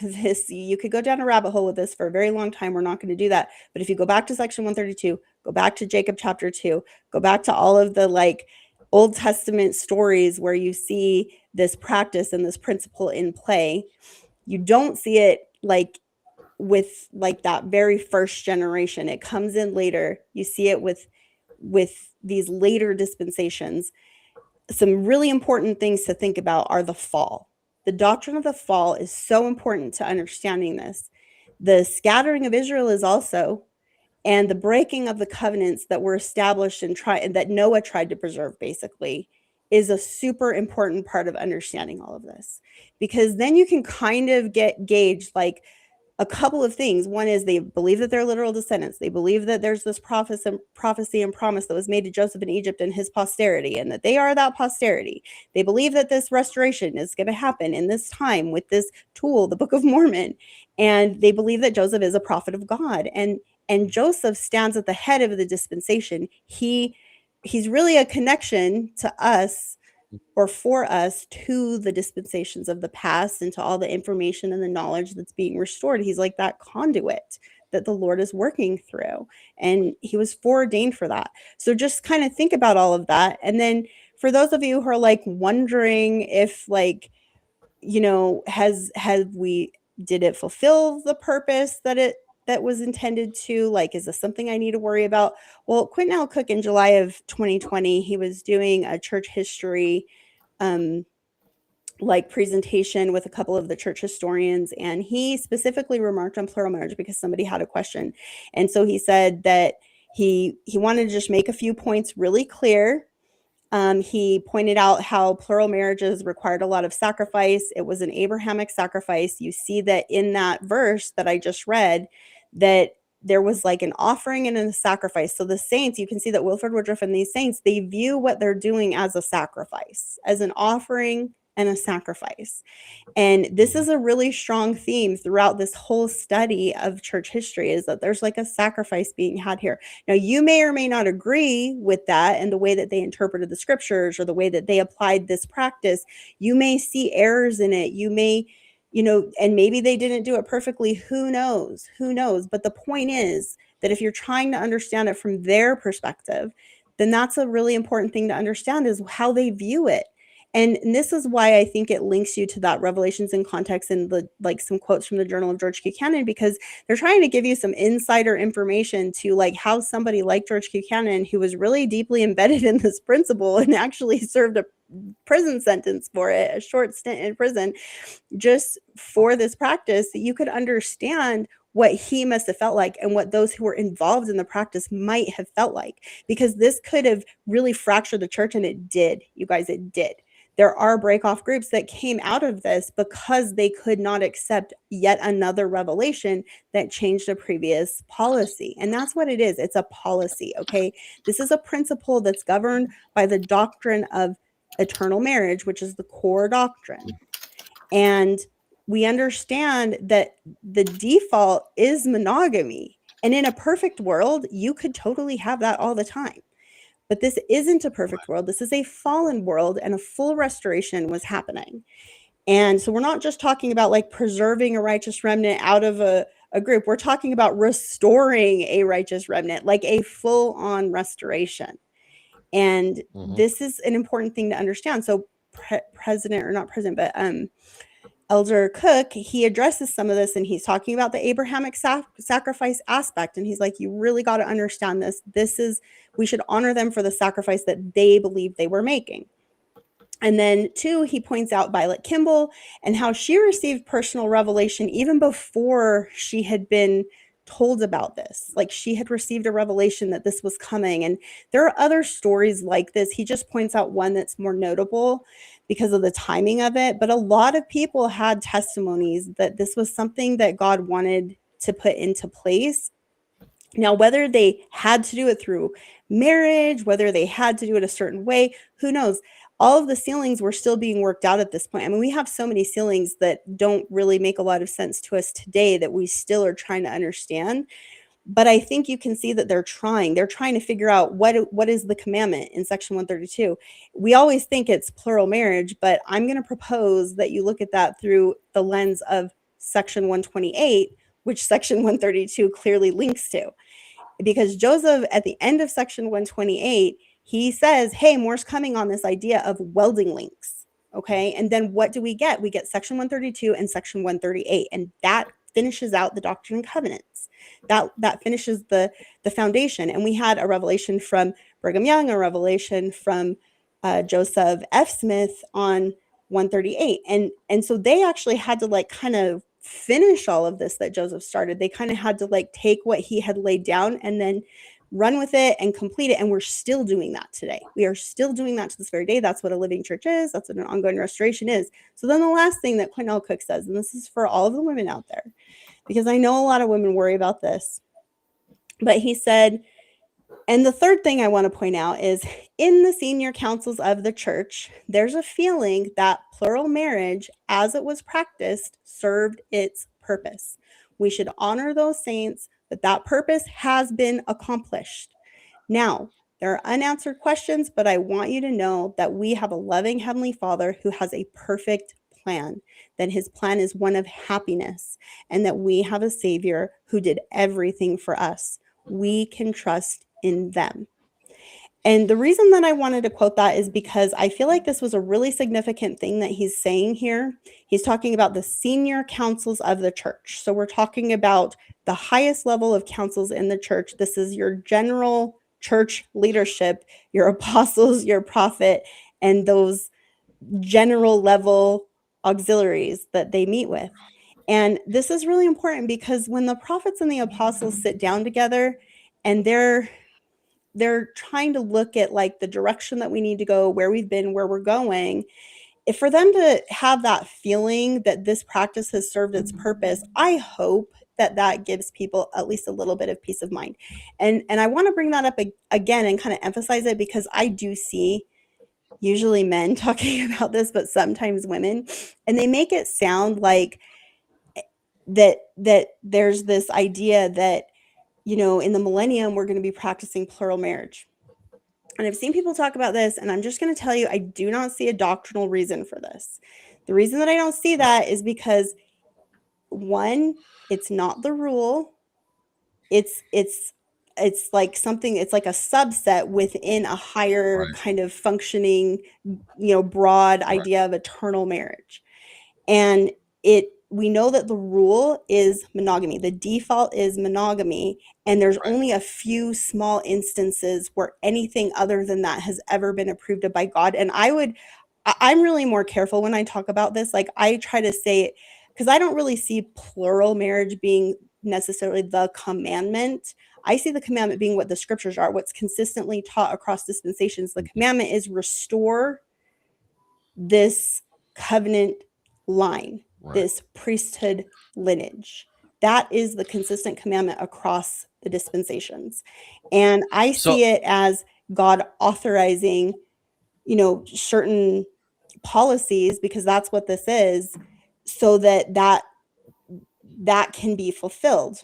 this, you could go down a rabbit hole with this for a very long time. We're not going to do that. But if you go back to section 132, go back to Jacob chapter 2, go back to all of the like Old Testament stories where you see this practice and this principle in play, you don't see it like with like that very first generation. It comes in later. You see it with these later dispensations. Some really important things to think about are the fall. The doctrine of the fall is so important to understanding this. The scattering of Israel is also, and the breaking of the covenants that were established and that Noah tried to preserve, basically, is a super important part of understanding all of this, because then you can kind of gauge like a couple of things. One is they believe that they're literal descendants. They believe that there's this prophecy and promise that was made to Joseph in Egypt and his posterity, and that they are that posterity. They believe that this restoration is going to happen in this time with this tool, the Book of Mormon. And they believe that Joseph is a prophet of God. And Joseph stands at the head of the dispensation. He's really a connection to us, or for us, to the dispensations of the past and to all the information and the knowledge that's being restored. He's like that conduit that the Lord is working through, and he was foreordained for that. So just kind of think about all of that. And then for those of you who are like wondering if, like, you know, did it fulfill the purpose that was intended to, like, is this something I need to worry about? Well, Quentin L. Cook in July of 2020, he was doing a church history like presentation with a couple of the church historians, and he specifically remarked on plural marriage because somebody had a question. And so he said that he wanted to just make a few points really clear. He pointed out how plural marriages required a lot of sacrifice. It was an Abrahamic sacrifice. You see that in that verse that I just read, that there was like an offering and a sacrifice. So the saints, you can see that Wilford, Woodruff, and these saints, they view what they're doing as a sacrifice, as an offering and a sacrifice. And this is a really strong theme throughout this whole study of church history, is that there's like a sacrifice being had here. Now, you may or may not agree with that and the way that they interpreted the scriptures or the way that they applied this practice. You may see errors in it. You may, you know, and maybe they didn't do it perfectly. Who knows? Who knows? But the point is that if you're trying to understand it from their perspective, then that's a really important thing to understand, is how they view it. And this is why I think it links you to that Revelations in Context and the, like, some quotes from the Journal of George Buchanan, because they're trying to give you some insider information to like how somebody like George Buchanan, who was really deeply embedded in this principle and actually served a prison sentence for it, a short stint in prison, just for this practice, that you could understand what he must have felt like and what those who were involved in the practice might have felt like, because this could have really fractured the church, and it did, you guys, it did. there are break-off groups that came out of this because they could not accept yet another revelation that changed a previous policy. And that's what it is. It's a policy, okay? This is a principle that's governed by the doctrine of eternal marriage, which is the core doctrine. And we understand that the default is monogamy. And in a perfect world, you could totally have that all the time. But this isn't a perfect world. This is a fallen world, and a full restoration was happening. And so we're not just talking about like preserving a righteous remnant out of a group. We're talking about restoring a righteous remnant, like a full-on restoration. And this is an important thing to understand. So Elder Cook, he addresses some of this, and he's talking about the Abrahamic sacrifice aspect. And he's like, you really got to understand this. We should honor them for the sacrifice that they believed they were making. And then 2, he points out Violet Kimball and how she received personal revelation even before she had been told about this. Like, she had received a revelation that this was coming. And there are other stories like this. He just points out one that's more notable because of the timing of it. But a lot of people had testimonies that this was something that God wanted to put into place. Now, whether they had to do it through marriage, whether they had to do it a certain way, who knows? All of the sealings were still being worked out at this point. I mean, we have so many sealings that don't really make a lot of sense to us today that we still are trying to understand. But I think you can see that they're trying to figure out what is the commandment in section 132. We always think it's plural marriage, but I'm going to propose that you look at that through the lens of section 128, which section 132 clearly links to. Because Joseph, at the end of section 128, he says, hey, more's coming on this idea of welding links. Okay. And then what do we get? We get section 132 and section 138. And that finishes out the Doctrine and Covenants. That finishes the foundation. And we had a revelation from Brigham Young, a revelation from Joseph F. Smith on 138. And so they actually had to like kind of finish all of this that Joseph started. They kind of had to like take what he had laid down and then run with it and complete it. And we're still doing that today. We are still doing that to this very day. That's what a living church is. That's what an ongoing restoration is. So then the last thing that Cornell Cook says, and this is for all of the women out there, because I know a lot of women worry about this, but he said, and the third thing I want to point out is in the senior councils of the church, there's a feeling that plural marriage, as it was practiced, served its purpose. We should honor those saints, but that purpose has been accomplished. Now, there are unanswered questions, but I want you to know that we have a loving Heavenly Father who has a perfect plan, that his plan is one of happiness, and that we have a Savior who did everything for us. We can trust in them. And the reason that I wanted to quote that is because I feel like this was a really significant thing that he's saying here. He's talking about the senior councils of the church. So we're talking about the highest level of councils in the church. This is your general church leadership, your apostles, your prophet, and those general level auxiliaries that they meet with. And this is really important because when the prophets and the apostles sit down together and they're trying to look at like the direction that we need to go, where we've been, where we're going, if for them to have that feeling that this practice has served its purpose, I hope that gives people at least a little bit of peace of mind. And I want to bring that up again and kind of emphasize it because I do see usually men talking about this, but sometimes women, and they make it sound like that there's this idea that, you know, in the millennium, we're going to be practicing plural marriage. And I've seen people talk about this, and I'm just going to tell you, I do not see a doctrinal reason for this. The reason that I don't see that is because, one, it's not the rule. It's like something, it's like a subset within a higher kind of functioning, you know, broad idea of eternal marriage. And we know that the rule is monogamy. The default is monogamy. And there's only a few small instances where anything other than that has ever been approved of by God. And I'm really more careful when I talk about this. Like I try to say it because I don't really see plural marriage being necessarily the commandment. I see the commandment being what the scriptures are, what's consistently taught across dispensations. The commandment is restore this covenant line, Right. this priesthood lineage. That is the consistent commandment across the dispensations. And I So see it as God authorizing, certain policies, because that's what this is, so that can be fulfilled.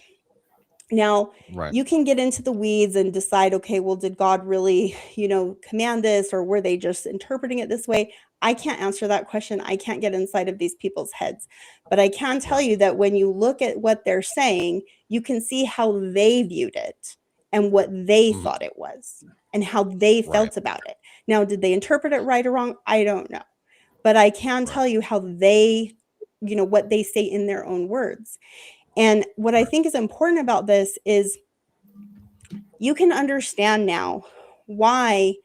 Now, right. you can get into the weeds and decide, okay, well, did God really, command this, or were they just interpreting it this way? I can't answer that question. I can't get inside of these people's heads. But I can tell you that when you look at what they're saying, you can see how they viewed it and what they Mhm. thought it was and how they Right. felt about it. Now, did they interpret it right or wrong? I don't know. But I can Right. tell you how they, what they say in their own words. And what I Right. think is important about this is you can understand now why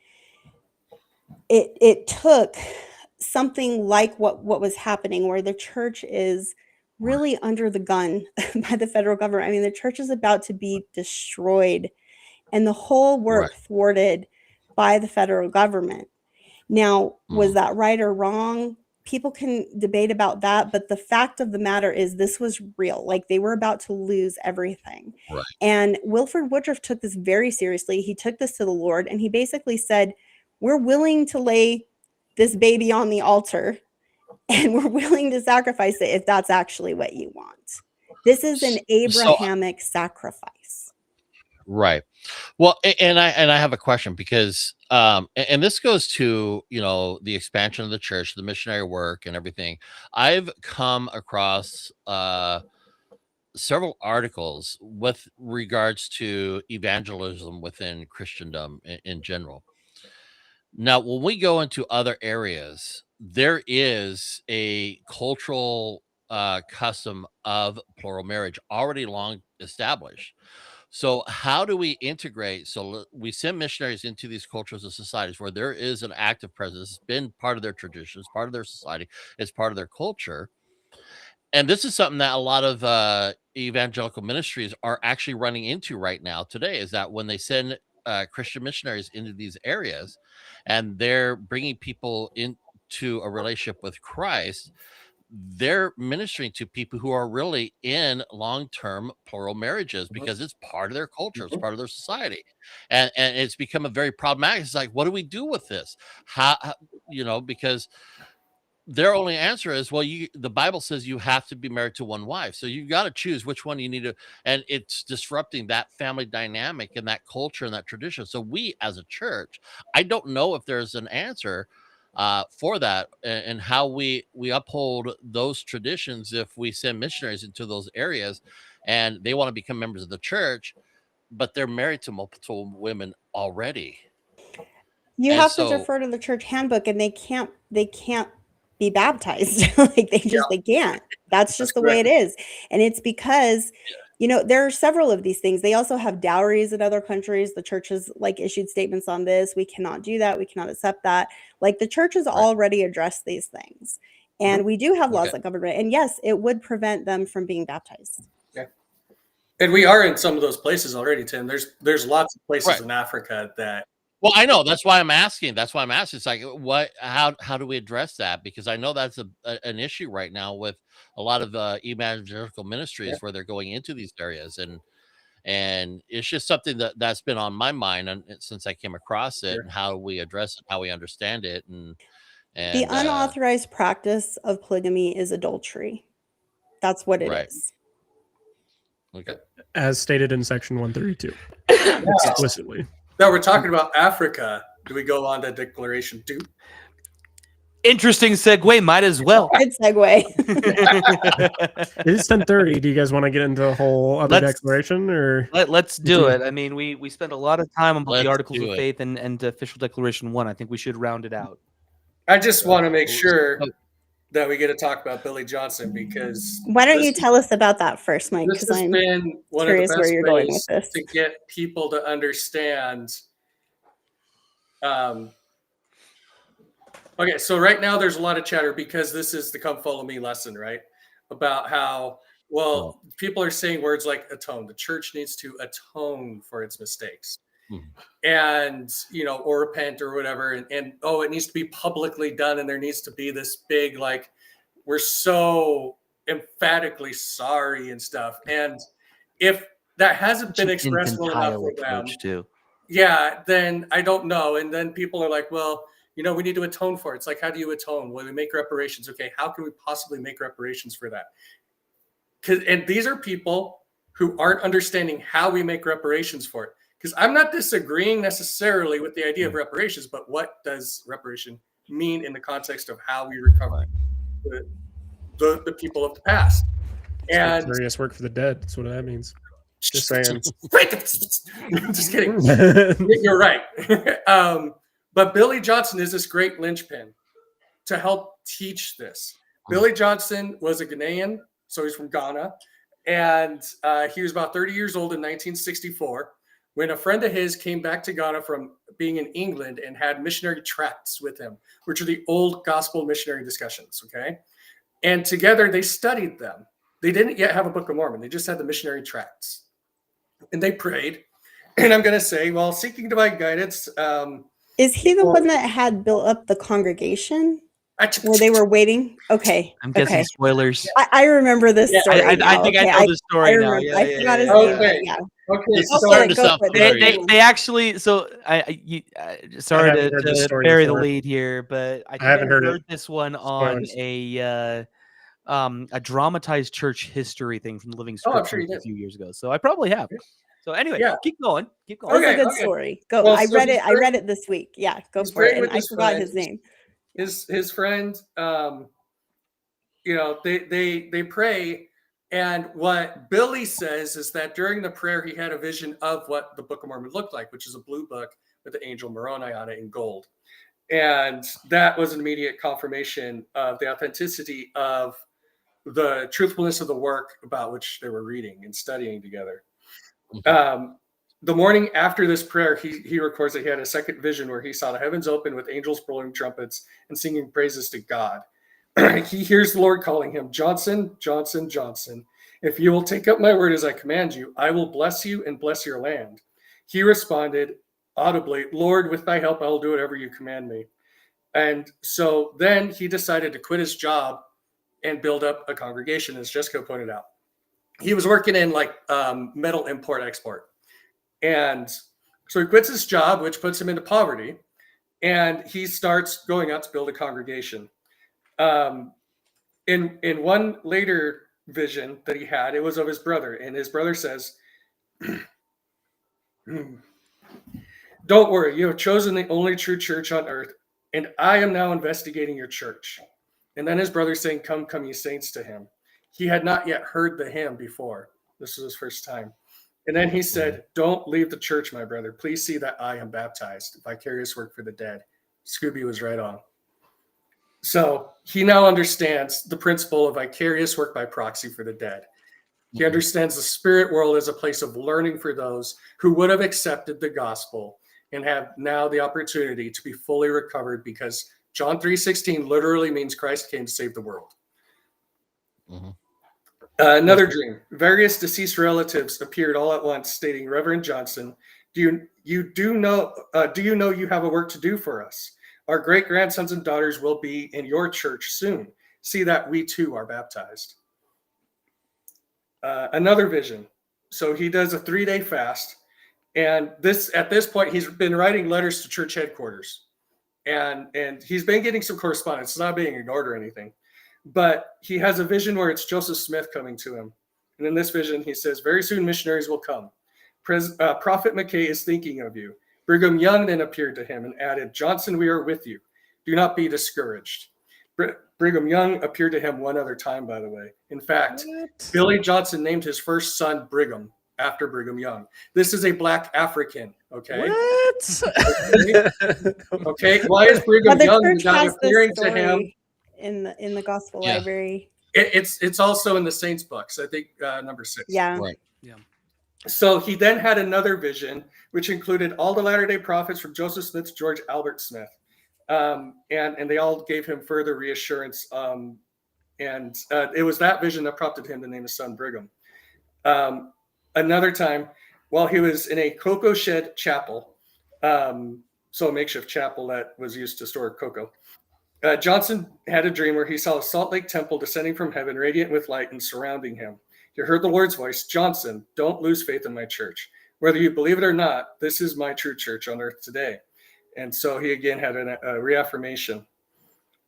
it took something like what was happening, where the church is really under the gun by the federal government. I mean, the church is about to be destroyed and the whole Right. work thwarted by the federal government. Now, was Mhm. that right or wrong? People can debate about that, but the fact of the matter is this was real. Like, they were about to lose everything. Right. And Wilford Woodruff took this very seriously. He took this to the Lord and he basically said, we're willing to lay this baby on the altar and we're willing to sacrifice it if that's actually what you want. This is an So Abrahamic sacrifice. right. Well, and I have a question because and this goes to, the expansion of the church, the missionary work and everything. I've come across several articles with regards to evangelism within Christendom in general. Now, when we go into other areas, there is a cultural custom of plural marriage already long established. So, how do we integrate? So, we send missionaries into these cultures and societies where there is an active presence. It's been part of their traditions, part of their society, it's part of their culture. And this is something that a lot of evangelical ministries are actually running into right now today, is that when they send Christian missionaries into these areas and they're bringing people into a relationship with Christ, they're ministering to people who are really in long-term plural marriages because it's part of their culture, it's part of their society, and it's become a very problematic. It's like, what do we do with this? Because their only answer is, well, the Bible says you have to be married to one wife. So you got to choose which one you need to, and it's disrupting that family dynamic and that culture and that tradition. So we as a church, I don't know if there's an answer for that and how we uphold those traditions if we send missionaries into those areas and they want to become members of the church, but they're married to multiple women already. You And have to so defer to the church handbook, and they can't be baptized. Like, they can't. That's That's just the way it correct. is. And it's because, there are several of these things. They also have dowries in other countries. The church has issued statements on this. We cannot do that. We cannot accept that. Like, the church has right. already addressed these things. And Mhm. we do have laws Okay. that govern it. And yes, it would prevent them from being baptized. Yeah. And we are in some of those places already, Tim. There's lots of places Right. in Africa that Well, I know. That's why I'm asking. That's why I'm asking. It's like, how do we address that? Because I know that's an issue right now with a lot of evangelical yeah, ministries where they're going into these areas, and it's just something that's been on my mind since I came across it, sure. and how we address it, how we understand it, and The and unauthorized practice of polygamy is adultery. That's what it right. is. Okay. As stated in section 132, Yeah. explicitly. Now we're talking about Africa. Do we go on to Declaration 2? Interesting segue. Might as well. Good segue. It is 10:30. Do you guys want to get into the whole other Let's- declaration, or Let's do it. I mean, we spent a lot of time on both the Let's Articles do of it. Faith and Official Declaration 1. I think we should round it out. I just want to make So- sure that we get to talk about Billy Johnson because Why don't you tell us about that first, Mike? this Because has I'm been one of the curious where best you're going with ways this. to get people to understand. Okay, so right now there's a lot of chatter because this is the "Come Follow Me" lesson, right? About how people are saying words like atone. The church needs to atone for its mistakes. Mhm. and or repent or whatever, and oh, it needs to be publicly done, and there needs to be this big, like, we're so emphatically sorry and stuff. And if that hasn't Such been an expressed well enough infantile for them, approach too. yeah, then I don't know. And then people are like, well, we need to atone for it. It's like, how do you atone? Well, we make reparations. Okay, how can we possibly make reparations for that? And these are people who aren't understanding how we make reparations for it. Because I'm not disagreeing necessarily with the idea of reparations, but what does reparation mean in the context of how we recover the people of the past? It's And vicarious work for the dead. That's what that means. Just saying. just kidding. You're right. But Billy Johnson is this great linchpin to help teach this. Billy Johnson was a Ghanaian, so he's from Ghana. And he was about 30 years old in 1964 when a friend of his came back to Ghana from being in England and had missionary tracts with him, which are the old gospel missionary discussions, okay? And together they studied them. They didn't yet have a Book of Mormon. They just had the missionary tracts. And they prayed. And I'm going to say, well, seeking divine guidance. Is he the one that had built up the congregation where they were waiting? Okay. I'm guessing spoilers. I remember this Yeah, story. I now. think Okay, I know the story now. remember. Yeah, I yeah, forgot yeah, his yeah. name. Okay. Yeah. Okay. Go for starting it. to Go sound for it. familiar. They actually, so sorry haven't heard this to story bury the before. lead here, but I think haven't heard it. this one on Spoilers. a dramatized church history thing from the Living Oh, I'm Scriptures sure you a did. few years ago. So I probably have. So anyway, Yeah. keep going. Keep going. It's Okay, a good okay. story. Go. Well, I so read he's it. I read it this week. Yeah, go he's for it. praying with And I his forgot friend. his name. His friend, they pray. And what Billy says is that during the prayer, he had a vision of what the Book of Mormon looked like, which is a blue book with the angel Moroni on it in gold. And that was an immediate confirmation of the authenticity of the truthfulness of the work about which they were reading and studying together. The morning after this prayer, he records that he had a second vision where he saw the heavens open with angels blowing trumpets and singing praises to God. He hears the Lord calling him, Johnson, Johnson, Johnson. If you will take up my word as I command you, I will bless you and bless your land. He responded audibly, Lord, with thy help, I will do whatever you command me. And so then he decided to quit his job and build up a congregation, as Jessica pointed out. He was working in like metal import export. And so he quits his job, which puts him into poverty. And he starts going out to build a congregation. In one later vision that he had, it was of his brother. And his brother says, don't worry, you have chosen the only true church on earth. And I am now investigating your church. And then his brother saying, come, come, ye saints to him. He had not yet heard the hymn before. This was his first time. And then he said, don't leave the church, my brother. Please see that I am baptized. Vicarious work for the dead. Scooby was right on. So he now understands the principle of vicarious work by proxy for the dead. He understands the spirit world as a place of learning for those who would have accepted the gospel and have now the opportunity to be fully recovered, because John 3:16 literally means Christ came to save the world. Another dream. Various deceased relatives appeared all at once, stating, Reverend Johnson, do you know you have a work to do for us? Our great grandsons and daughters will be in your church soon. See that we too are baptized. Another vision. So he does a 3-day fast. And at this point, he's been writing letters to church headquarters. And he's been getting some correspondence. It's not being ignored or anything. But he has a vision where it's Joseph Smith coming to him. And in this vision, he says, very soon missionaries will come. Prophet McKay is thinking of you. Brigham Young then appeared to him and added, Johnson, we are with you. Do not be discouraged. Brigham Young appeared to him one other time, by the way. In fact, Billy Johnson named his first son Brigham after Brigham Young. This is a Black African, okay? What? Okay, why is Brigham Young church not has appearing this to him? story in the gospel library. It's also in the Saints books, I think number 6. Yeah. Right. Yeah. So he then had another vision, which included all the Latter-day Prophets from Joseph Smith to George Albert Smith. And they all gave him further reassurance. And it was that vision that prompted him to name his son Brigham. Another time, while he was in a cocoa shed chapel, so a makeshift chapel that was used to store cocoa. Johnson had a dream where he saw a Salt Lake temple descending from heaven, radiant with light and surrounding him. He heard the Lord's voice, Johnson, don't lose faith in my church. Whether you believe it or not, this is my true church on earth today. And so he again had a reaffirmation.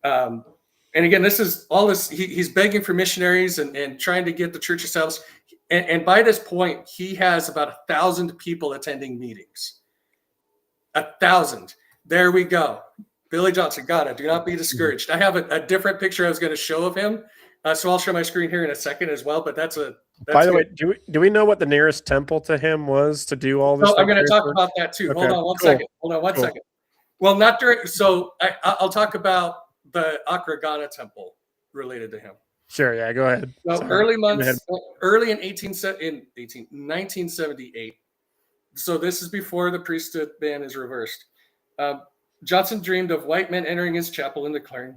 And again, this is all this, he's begging for missionaries and trying to get the church established. And by this point, he has about 1,000 people attending meetings. 1,000. There we go. Billy Johnson, got it. Do not be discouraged. I have a different picture I was going to show of him. So I'll share my screen here in a second as well. But that's By the good. way, do we know what the nearest temple to him was to do all this? So I'm going to talk about that too. Okay, Hold on one second. Hold on one second. Well, not during. So I'll talk about the Akragana temple related to him. Sure. Yeah. Go ahead. So early in 1978. So this is before the priesthood ban is reversed. Johnson dreamed of white men entering his chapel and declaring,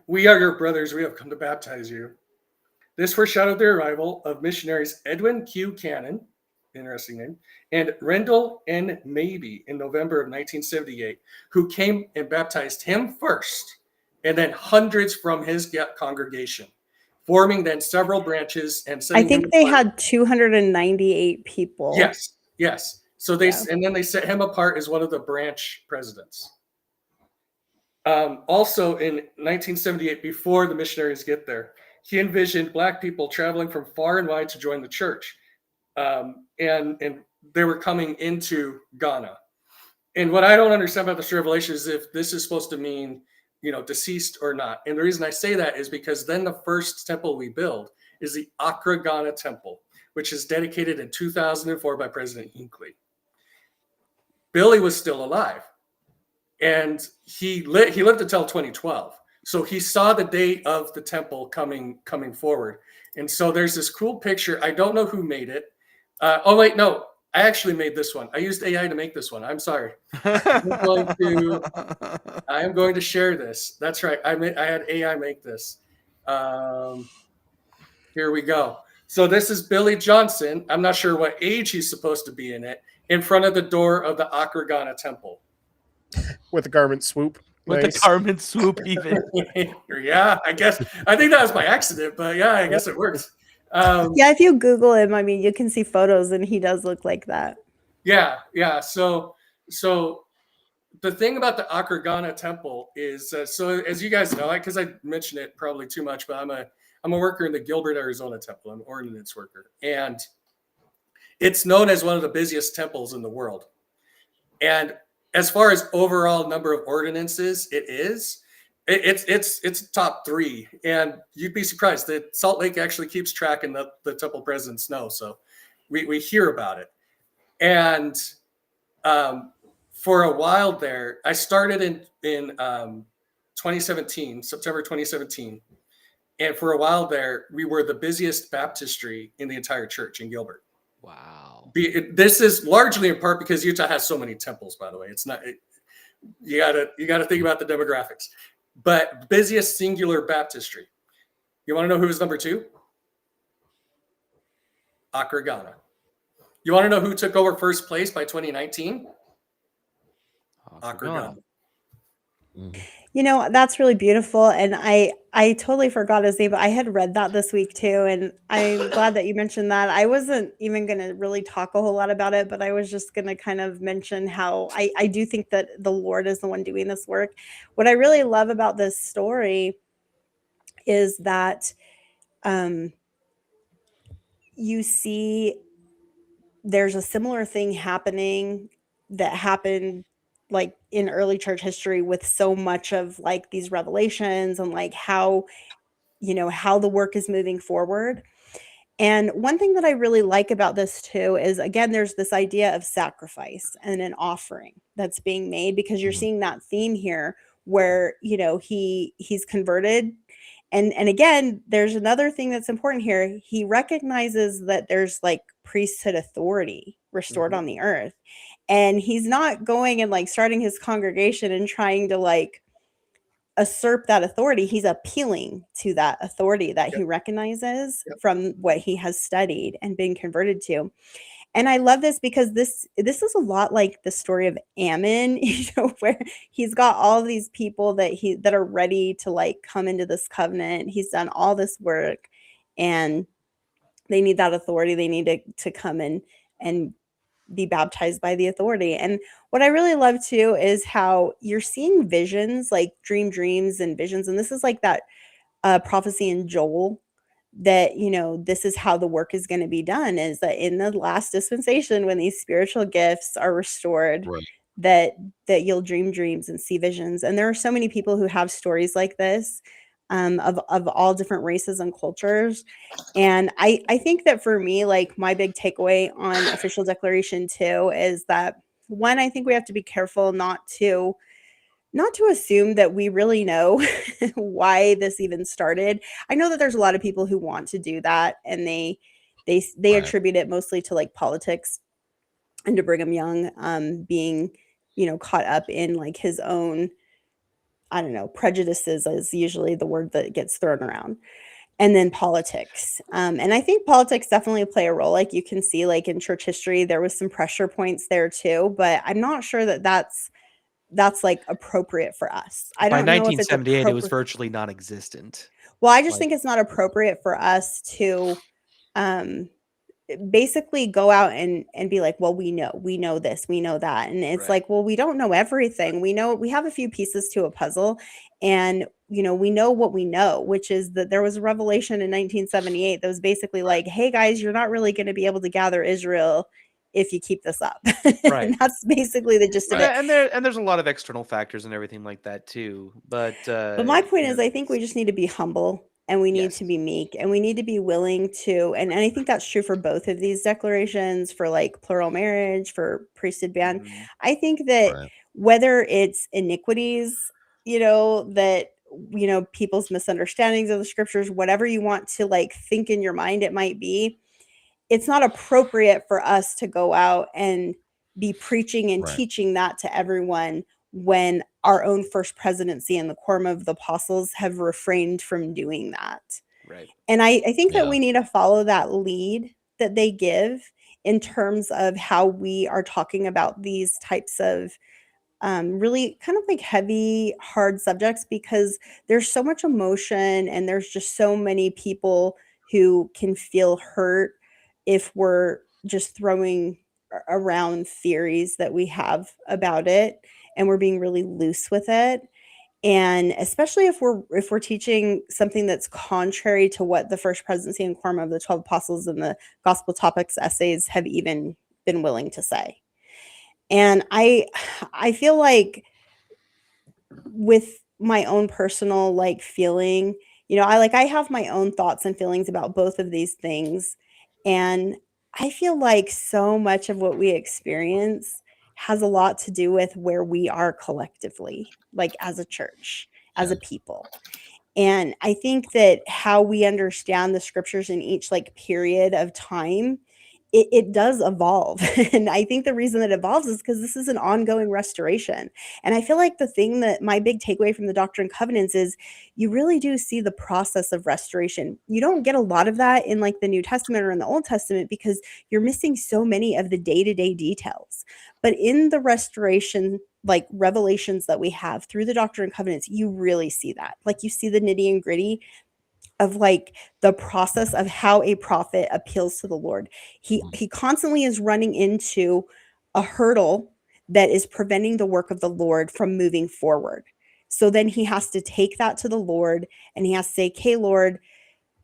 we are your brothers. We have come to baptize you. This foreshadowed the arrival of missionaries Edwin Q. Cannon, interesting name, and Rendell N. Mabee in November of 1978, who came and baptized him first, and then hundreds from his congregation, forming then several branches and I think they had 298 people. Yes. So and then they set him apart as one of the branch presidents. Also in 1978, before the missionaries get there, he envisioned Black people traveling from far and wide to join the church. And they were coming into Ghana. And what I don't understand about this revelation is if this is supposed to mean, deceased or not. And the reason I say that is because then the first temple we build is the Accra Ghana Temple, which is dedicated in 2004 by President Hinckley. Billy was still alive, and he lived until 2012. So he saw the date of the temple coming forward. And so there's this cool picture. I don't know who made it. Oh, wait, no. I actually made this one. I used AI to make this one. I'm sorry. I am going to share this. That's right. I had AI make this. Here we go. So this is Billy Johnson. I'm not sure what age he's supposed to be in it, in front of the door of the Accra Ghana Temple. With the garment swoop. With the garment swoop even. Yeah, I guess. I think that was by accident, but yeah, I guess it works. If you Google him, I mean, you can see photos and he does look like that. Yeah. So the thing about the Accra Ghana Temple is, so as you guys know, because I mentioned it probably too much, but I'm a worker in the Gilbert, Arizona temple. I'm an ordinance worker. And it's known as one of the busiest temples in the world. And as far as overall number of ordinances, it's top 3. And you'd be surprised that Salt Lake actually keeps track and the temple presidents know. So we hear about it. And for a while there, I started in 2017, September 2017. And for a while there, we were the busiest baptistry in the entire church in Gilbert. Wow. This is largely in part because Utah has so many temples, by the way. It's not, you gotta think about the demographics. But busiest singular baptistry. You want to know who was number 2? Accra Ghana. You want to know who took over first place by 2019? Accra Ghana. That's really beautiful. And I totally forgot his name, but I had read that this week too. And I'm glad that you mentioned that. I wasn't even going to really talk a whole lot about it, but I was just going to kind of mention how I do think that the Lord is the one doing this work. What I really love about this story is that you see there's a similar thing happening that happened like in early church history with so much of like these revelations and like how the work is moving forward. And one thing that I really like about this too is, again, there's this idea of sacrifice and an offering that's being made, because you're seeing that theme here where, he's converted. And again, there's another thing that's important here. He recognizes that there's like priesthood authority restored on the earth. And he's not going and like starting his congregation and trying to like usurp that authority, he's appealing to that authority that he recognizes from what he has studied and been converted to. And I love this because this is a lot like the story of Ammon, where he's got all these people that are ready to like come into this covenant. He's done all this work, and they need that authority. They need to come in and be baptized by the authority. And what I really love too is how you're seeing visions, like dreams and visions. And this is like that prophecy in Joel, that this is how the work is going to be done, is that in the last dispensation, when these spiritual gifts are restored, Right. that you'll dream dreams and see visions. And there are so many people who have stories like this, of all different races and cultures. And I think that for me, like, my big takeaway on official declaration 2 is that, one, I think we have to be careful not to assume that we really know why this even started. I know that there's a lot of people who want to do that, and they Right. attribute it mostly to like politics and to Brigham Young being, caught up in like his own, I don't know, prejudices is usually the word that gets thrown around. And then politics. And I think politics definitely play a role. Like, you can see, like, in church history, there was some pressure points there too, but I'm not sure that that's like appropriate for us. I By don't know if it's 1978, it was appropriate. virtually non-existent. Well, I just Like, think it's not appropriate for us to um, basically go out and be like, well, we know this, we know that. And it's Right. like, well, we don't know everything. We know we have a few pieces to a puzzle, and we know what we know, which is that there was a revelation in 1978 that was basically like, hey guys, you're not really going to be able to gather Israel if you keep this up. Right. And that's basically the gist of Right. it. And there's a lot of external factors and everything like that too. But My point is, I think we just need to be humble, and we need to be meek, and we need to be willing to, and I think that's true for both of these declarations, for like plural marriage, for priesthood ban. Mhm. I think that Right. whether it's iniquities, that people's misunderstandings of the scriptures, whatever you want to like think in your mind it might be, it's not appropriate for us to go out and be preaching and Right. teaching that to everyone when our own first presidency and the quorum of the apostles have refrained from doing that. Right. And I think that Yeah. we need to follow that lead that they give in terms of how we are talking about these types of really kind of like heavy, hard subjects, because there's so much emotion and there's just so many people who can feel hurt if we're just throwing around theories that we have about it, and we're being really loose with it. And especially if we're teaching something that's contrary to what the first presidency and quorum of the 12 apostles and the gospel topics essays have even been willing to say. And I feel like, with my own personal like feeling, I have my own thoughts and feelings about both of these things. And I feel like so much of what we experience has a lot to do with where we are collectively, like as a church, as Yeah. a people. And I think that how we understand the scriptures in each like period of time, it does evolve. And I think the reason that it evolves is because this is an ongoing restoration. And I feel like the thing that my big takeaway from the Doctrine and Covenants is, you really do see the process of restoration. You don't get a lot of that in like the New Testament or in the Old Testament, because you're missing so many of the day-to-day details. But in the restoration, like revelations that we have through the Doctrine and Covenants, you really see that. Like, you see the nitty and gritty of like the process of how a prophet appeals to the Lord. He constantly is running into a hurdle that is preventing the work of the Lord from moving forward. So then he has to take that to the Lord, and he has to say, "Okay, Lord,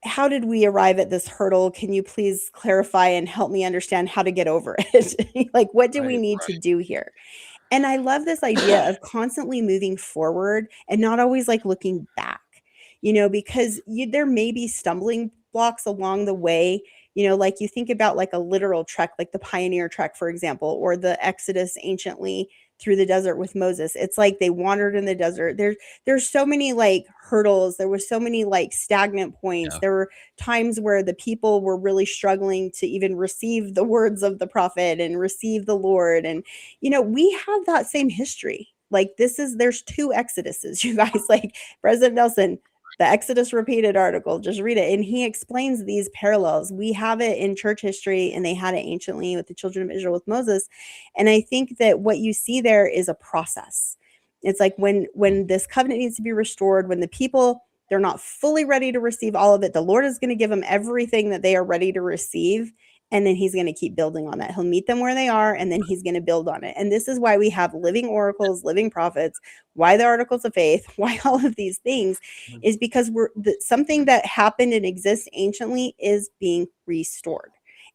how did we arrive at this hurdle? Can you please clarify and help me understand how to get over it? Like, what do we Right. need to do here?" And I love this idea of constantly moving forward and not always like looking back, because there may be stumbling blocks along the way. Like, you think about like a literal trek, like the Pioneer Trek, for example, or the Exodus anciently through the desert with Moses. It's like they wandered in the desert. There's so many like hurdles. There was so many like stagnant points. Yeah. There were times where the people were really struggling to even receive the words of the prophet and receive the Lord. And we have that same history. Like there's 2 Exoduses, you guys. Like President Nelson, the Exodus repeated article, just read it. And he explains these parallels. We have it in church history, and they had it anciently with the children of Israel with Moses. And I think that what you see there is a process. It's like when this covenant needs to be restored, when the people, they're not fully ready to receive all of it, the Lord is going to give them everything that they are ready to receive. And then he's going to keep building on that. He'll meet them where they are, and then he's going to build on it. And this is why we have living oracles, living prophets, why the articles of faith, why all of these things, is because something that happened and exists anciently is being restored.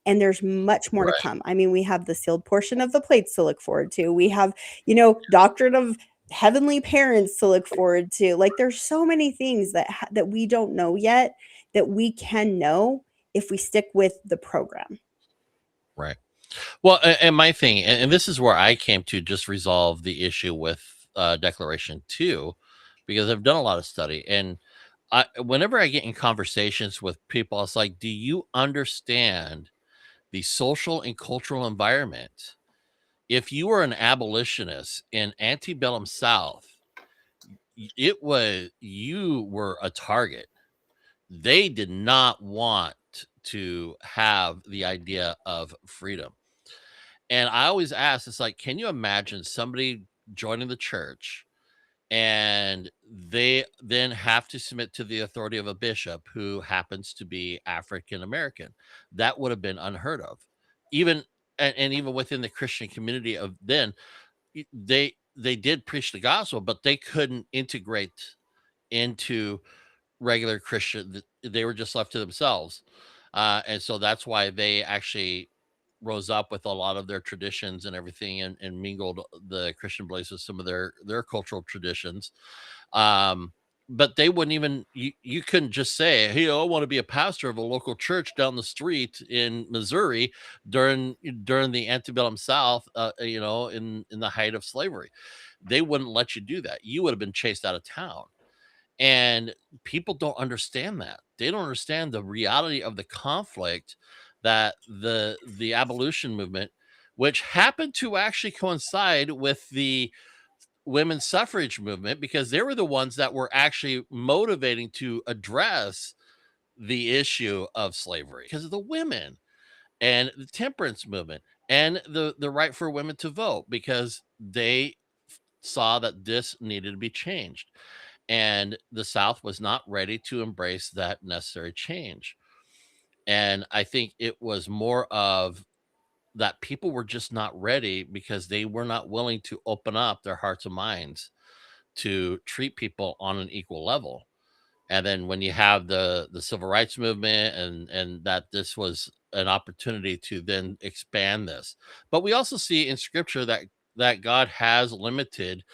And there's much more to come. I mean, we have the sealed portion of the plates to look forward to. We have, doctrine of heavenly parents to look forward to. Like, there's so many things that we don't know yet that we can know if we stick with the program. Right. Well, and my thing, and this is where I came to just resolve the issue with Declaration 2, because I've done a lot of study. And whenever I get in conversations with people, it's like, do you understand the social and cultural environment? If you were an abolitionist in antebellum South, you were a target. They did not want to have the idea of freedom. And I always ask, it's like, can you imagine somebody joining the church and they then have to submit to the authority of a bishop who happens to be African American? That would have been unheard of. Even and even within the Christian community of then, they did preach the gospel, but they couldn't integrate into regular Christian. They were just left to themselves. And so that's why they actually rose up with a lot of their traditions and everything, and mingled the Christian beliefs with some of their cultural traditions. But they wouldn't even, you couldn't just say, hey, I want to be a pastor of a local church down the street in Missouri during the antebellum South, in the height of slavery. They wouldn't let you do that. You would have been chased out of town. And people don't understand that. They don't understand the reality of the conflict that the abolition movement, which happened to actually coincide with the women's suffrage movement, because they were the ones that were actually motivating to address the issue of slavery, because of the women, and the temperance movement, and the right for women to vote, because they saw that this needed to be changed. And the South was not ready to embrace that necessary change. And I think it was more of that people were just not ready, because they were not willing to open up their hearts and minds to treat people on an equal level. And then when you have the civil rights movement, and that this was an opportunity to then expand this. But we also see in scripture that God has limited,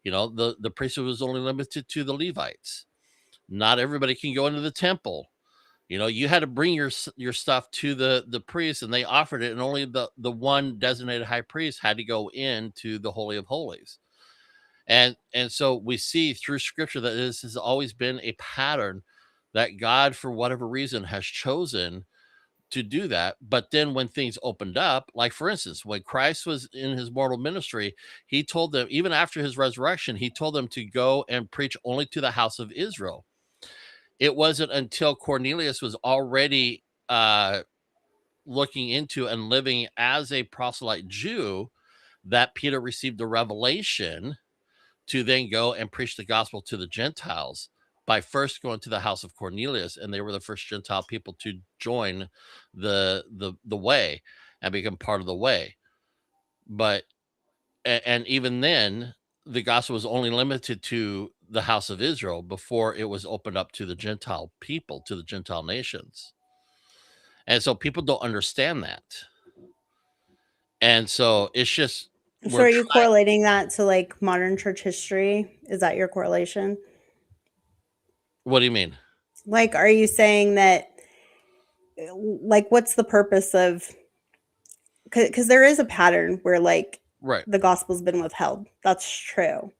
the priesthood was only limited to the Levites. Not everybody can go into the temple. You had to bring your stuff to the priest, and they offered it, and only the one designated high priest had to go into the Holy of Holies. And so we see through scripture that this has always been a pattern that God, for whatever reason, has chosen to do that. But then when things opened up, like for instance, when Christ was in his mortal ministry, he told them, even after his resurrection, he told them to go and preach only to the house of Israel. It wasn't until Cornelius was already looking into and living as a proselyte Jew that Peter received the revelation to then go and preach the gospel to the Gentiles, by first going to the house of Cornelius. And they were the first Gentile people to join the way and become part of the way. But and even then, the gospel was only limited to the house of Israel before it was opened up to the Gentile people, to the Gentile nations. And so people don't understand that. And so it's just, So are you correlating that to like modern church history? Is that your correlation? What do you mean? Like, are you saying that, like, what's the purpose of, because there is a pattern where like Right. the gospel's been withheld. That's true.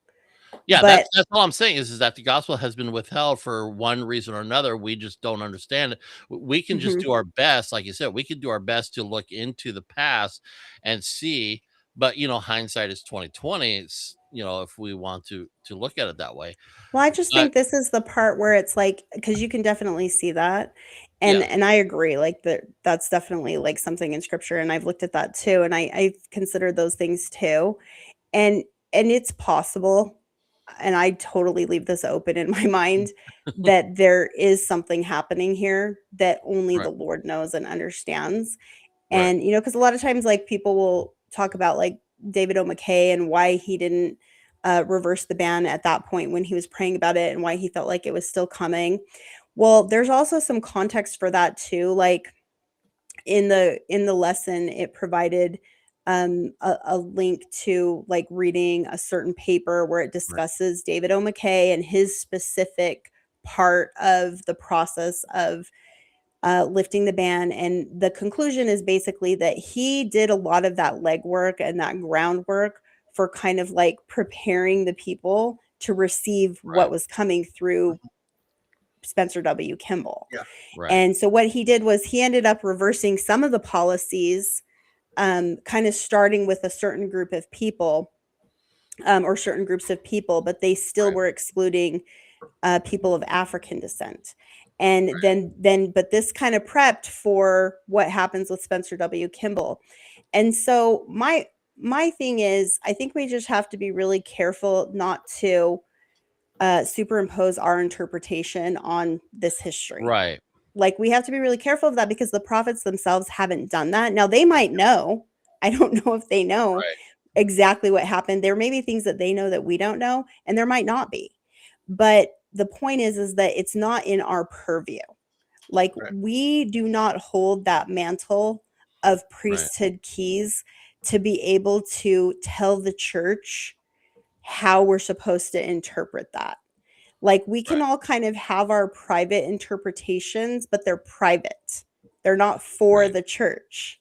Yeah, But that's all I'm saying is that the gospel has been withheld for one reason or another. We just don't understand it. We can just do our best, like you said. We can do our best to look into the past and see, but hindsight is 2020. if we want to look at it that way. Well, I just But think this is the part where it's like, because you can definitely see that. yeah, And I agree, like that's definitely like something in scripture. And I've looked at that too. And I've considered those things too. And it's possible, and I totally leave this open in my mind, that there is something happening here that only right, the Lord knows and understands. right, And because a lot of times like people will talk about like David O. McKay and why he didn't reverse the ban at that point when he was praying about it, and why he felt like it was still coming. Well, there's also some context for that too. Like in the lesson, it provided a link to like reading a certain paper where it right, discusses David O. McKay and his specific part of the process of lifting the ban. And the conclusion is basically that he did a lot of that legwork and that groundwork for kind of like preparing the people to receive right, what was coming through Spencer W. Kimball. Yeah. right, And so what he did was he ended up reversing some of the policies, kind of starting with a certain group of people, or certain groups of people, but they still right, were excluding people of African descent. And then, but this kind of prepped for what happens with Spencer W. Kimball. And so my thing is, I think we just have to be really careful not to superimpose our interpretation on this history. right, Like we have to be really careful of that, because the prophets themselves haven't done that. Now they might know. I don't know if they know right, exactly what happened. There may be things that they know that we don't know, and there might not be. But the point is that it's not in our purview. Like Right. we do not hold that mantle of right, priesthood keys to be able to tell the church how we're supposed to interpret that. Like we can right, all kind of have our private interpretations, but they're private. They're not for right, the church.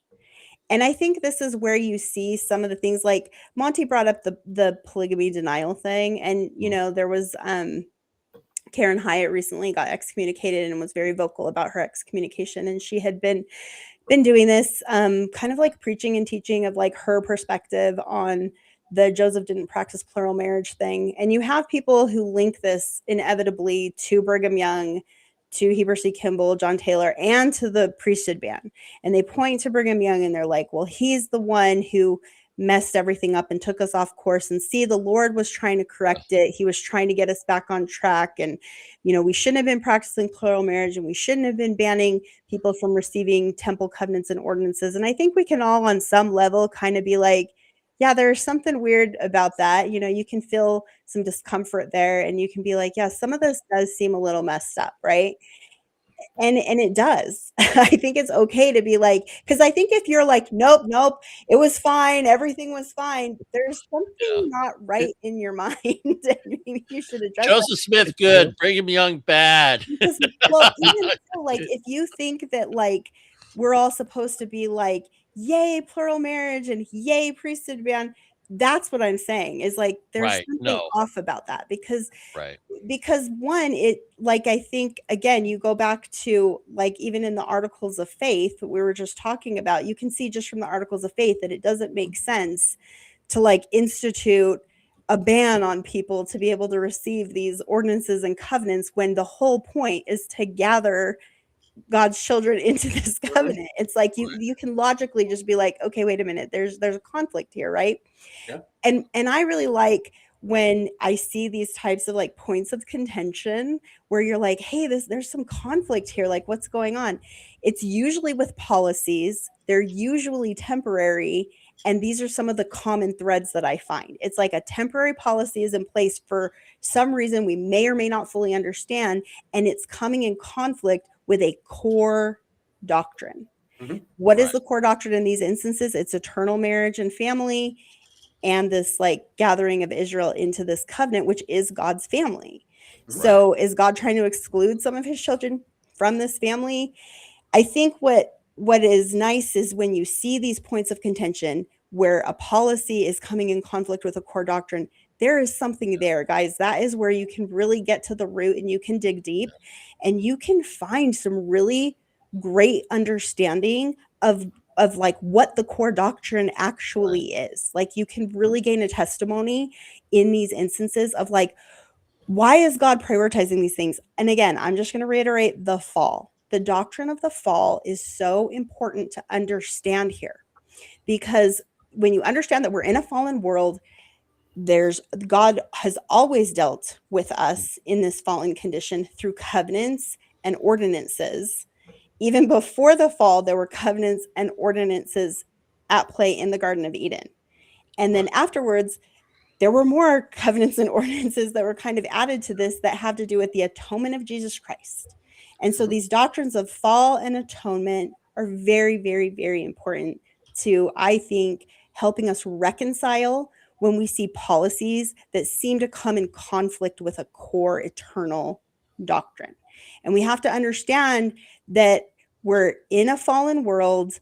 And I think this is where you see some of the things, like Monty brought up the polygamy denial thing. And there was Karen Hyatt recently got excommunicated and was very vocal about her excommunication. And she had been doing this kind of like preaching and teaching of like her perspective on the Joseph didn't practice plural marriage thing. And you have people who link this inevitably to Brigham Young, to Heber C. Kimball, John Taylor, and to the priesthood ban. And they point to Brigham Young and they're like, well, he's the one who messed everything up and took us off course. And see, the Lord was trying to correct it. He was trying to get us back on track. And, we shouldn't have been practicing plural marriage, and we shouldn't have been banning people from receiving temple covenants and ordinances. And I think we can all on some level kind of be like, yeah, there's something weird about that. You can feel some discomfort there, and you can be like, yeah, some of this does seem a little messed up, right? And it does. I think it's okay to be like, because I think if you're like, nope, it was fine, everything was fine, there's yeah. something not right in your mind, and maybe you should address that. Joseph Smith, good. Brigham Young, bad. Because, well, even so, like, if you think that, like, we're all supposed to be like, yay, plural marriage and yay, priesthood ban, that's what I'm saying is like, there's Right. something No. off about that, because Right. one, it, like, I think again, you go back to like even in the articles of faith that we were just talking about, you can see just from the articles of faith that it doesn't make sense to like institute a ban on people to be able to receive these ordinances and covenants when the whole point is to gather God's children into this covenant. It's like you can logically just be like, okay, wait a minute, there's a conflict here, right? Yeah. And I really like when I see these types of like points of contention where you're like, hey, there's some conflict here, like what's going on? It's usually with policies, they're usually temporary, and these are some of the common threads that I find. It's like a temporary policy is in place for some reason we may or may not fully understand, and it's coming in conflict with a core doctrine. Mhm. What is Right. the core doctrine in these instances? It's eternal marriage and family, and this like gathering of Israel into this covenant, which is God's family. So is God trying to exclude some of his children from this family? I think what is nice is when you see these points of contention where a policy is coming in conflict with a core doctrine, there is something there, guys. That is where you can really get to the root, and you can dig deep, and you can find some really great understanding of of like what the core doctrine actually is. Like you can really gain a testimony in these instances of like, why is God prioritizing these things? And again, I'm just going to reiterate the fall. The doctrine of the fall is so important to understand here, because when you understand that we're in a fallen world, God has always dealt with us in this fallen condition through covenants and ordinances. Even before the fall, there were covenants and ordinances at play in the Garden of Eden. And then afterwards, there were more covenants and ordinances that were kind of added to this that have to do with the atonement of Jesus Christ. And so these doctrines of fall and atonement are very, very, very important to, I think, helping us reconcile when we see policies that seem to come in conflict with a core eternal doctrine. And we have to understand that we're in a fallen world.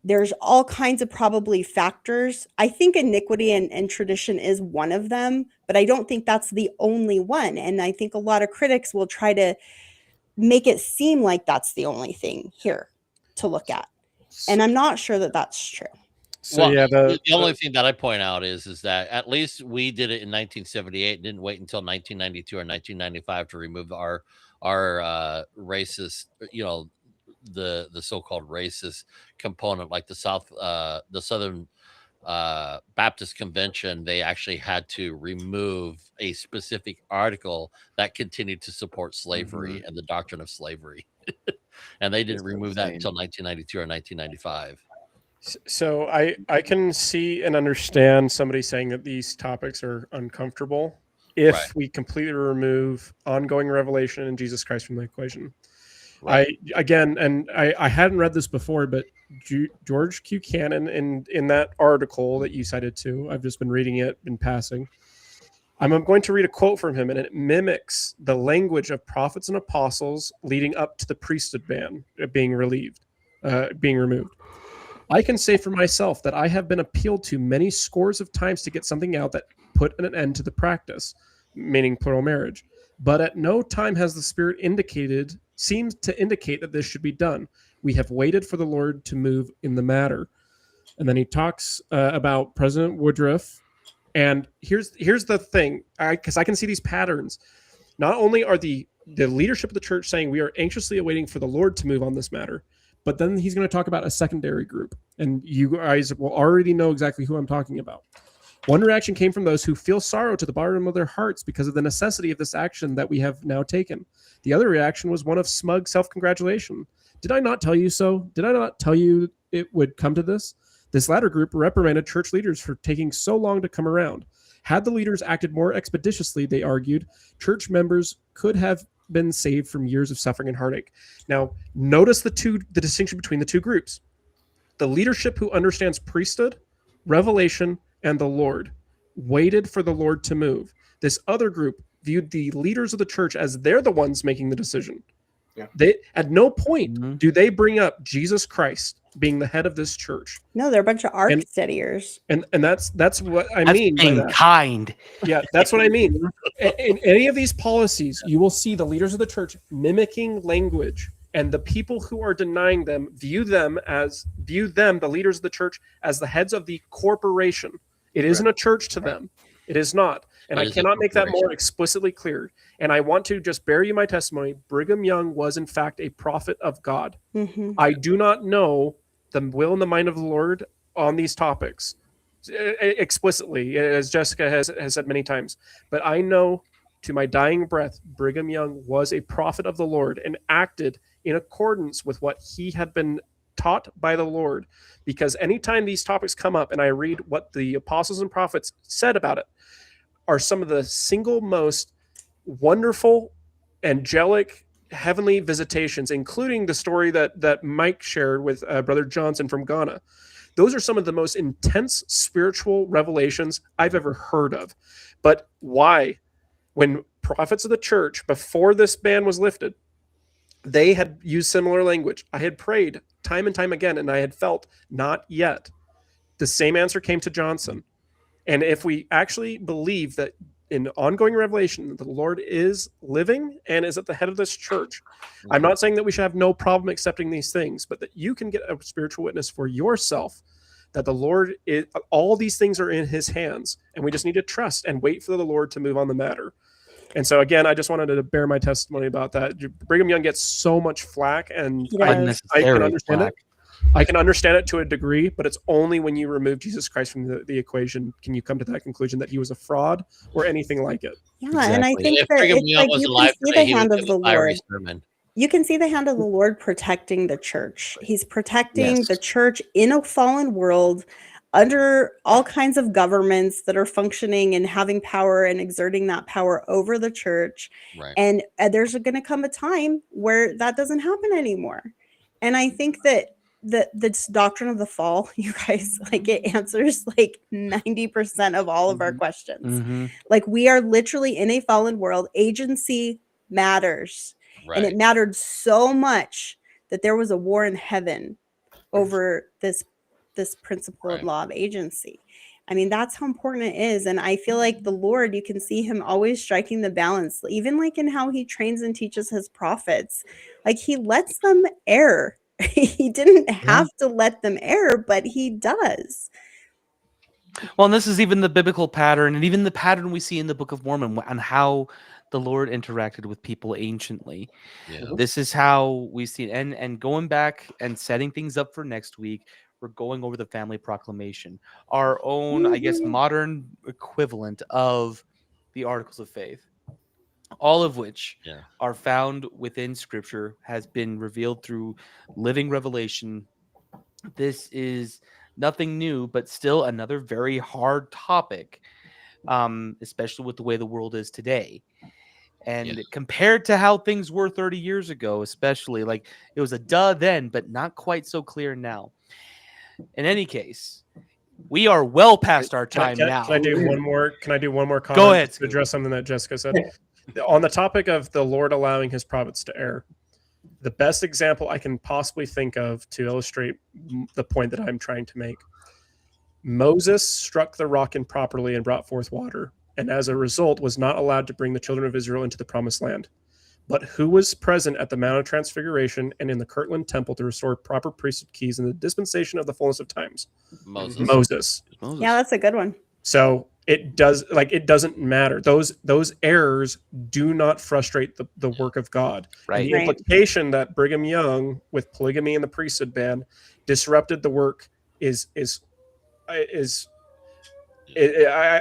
There's all kinds of probably factors. I think iniquity and tradition is one of them, but I don't think that's the only one. And I think a lot of critics will try to make it seem like that's the only thing here to look at. And I'm not sure that that's true. So Well, yeah, the only thing that I point out is that at least we did it in 1978 and didn't wait until 1992 or 1995 to remove our racist, the so-called racist component, like the Southern Baptist Convention. They actually had to remove a specific article that continued to support slavery and the doctrine of slavery, and they didn't remove that until 1992 or 1995. So I can see and understand somebody saying that these topics are uncomfortable if we completely remove ongoing revelation and Jesus Christ from the equation. Right. I hadn't read this before, but George Q. Cannon in that article that you cited too, I've just been reading it in passing. I'm going to read a quote from him, and it mimics the language of prophets and apostles leading up to the priesthood ban being removed. I can say for myself that I have been appealed to many scores of times to get something out that put an end to the practice, meaning plural marriage. But at no time has the Spirit seems to indicate that this should be done. We have waited for the Lord to move in the matter. And then he talks about President Woodruff. And here's the thing, because I can see these patterns. Not only are the leadership of the church saying we are anxiously awaiting for the Lord to move on this matter, but then he's going to talk about a secondary group. And you guys will already know exactly who I'm talking about. One reaction came from those who feel sorrow to the bottom of their hearts because of the necessity of this action that we have now taken. The other reaction was one of smug self-congratulation. Did I not tell you so? Did I not tell you it would come to this? This latter group reprimanded church leaders for taking so long to come around. Had the leaders acted more expeditiously, they argued, church members could have been saved from years of suffering and heartache. Now, notice the distinction between the two groups. The leadership who understands priesthood, revelation, and the Lord waited for the Lord to move. This other group viewed the leaders of the church as they're the ones making the decision. Yeah. They at no point do they bring up Jesus Christ being the head of this church. No, they're a bunch of ark steadiers. And that's what I mean. Being kind. Yeah, that's what I mean. In any of these policies, you will see the leaders of the church mimicking language, and the people who are denying them view them, the leaders of the church, as the heads of the corporation. It isn't a church to them. It is not. And I cannot make that more explicitly clear. And I want to just bear you my testimony. Brigham Young was, in fact, a prophet of God. Mm-hmm. I do not know the will and the mind of the Lord on these topics explicitly, as Jessica has said many times. But I know to my dying breath, Brigham Young was a prophet of the Lord and acted in accordance with what he had been taught by the Lord. Because anytime these topics come up and I read what the apostles and prophets said about it, are some of the single most wonderful, angelic, heavenly visitations, including the story that Mike shared with Brother Johnson from Ghana. Those are some of the most intense spiritual revelations I've ever heard of. But why? When prophets of the church, before this ban was lifted, they had used similar language. I had prayed time and time again, and I had felt not yet. The same answer came to Johnson. And if we actually believe that in ongoing revelation that the Lord is living and is at the head of this church. I'm Mhm. not saying that we should have no problem accepting these things, but that you can get a spiritual witness for yourself that the Lord is, all these things are in his hands, and we just need to trust and wait for the Lord to move on the matter. And so again, I just wanted to bear my testimony about that. Brigham Young gets so much flack, and He I does. can Unnecessary understand flack. it. I can understand it to a degree, but it's only when you remove Jesus Christ from the equation can you come to that conclusion that he was a fraud or anything like it. Yeah, and I Exactly. think If that Brigham it's Young like was you can alive see today, the he would hand give of a the fiery Lord. sermon. You can see the hand of the Lord protecting the church. He's protecting Yes. the church in a fallen world under all kinds of governments that are functioning and having power and exerting that power over the church. Right. And there's going to come a time where that doesn't happen anymore. And I think that this doctrine of the fall, you guys, like it answers like 90% of all of our questions. Mhm. Like we are literally in a fallen world. Agency matters. And it Right. mattered so much that there was a war in heaven over this principle and Right. law of agency. I mean, that's how important it is. And I feel like the Lord, you can see him always striking the balance, even like in how he trains and teaches his prophets. Like he lets them err. He didn't have to let them err, but he does. Well, and this is even the biblical pattern, and even the pattern we see in the Book of Mormon on how the Lord interacted with people anciently. Yeah. This is how we see it. And going back and setting things up for next week, we're going over the family proclamation, our own, I guess, Mhm. modern equivalent of the Articles of Faith, all of which Yeah. are found within Scripture, has been revealed through living revelation. This is nothing new, but still another very hard topic, especially with the way the world is today. And Yeah. compared to how things were 30 years ago, especially, like it was a duh then, but not quite so clear now. In any case, we are well past our time now. Can I do one more? Can I do one more comment Go ahead, to address something that Jessica said on the topic of the Lord allowing his prophets to err? The best example I can possibly think of to illustrate the point that I'm trying to make: Moses struck the rock improperly and brought forth water, and as a result was not allowed to bring the children of Israel into the promised land. But who was present at the Mount of Transfiguration and in the Kirtland Temple to restore proper priesthood keys in the dispensation of the fullness of times? Moses. Moses. Yeah, that's a good one. So it doesn't matter. Those errors do not frustrate the work of God. Right. And the Right. implication that Brigham Young with polygamy and the priesthood ban disrupted the work is I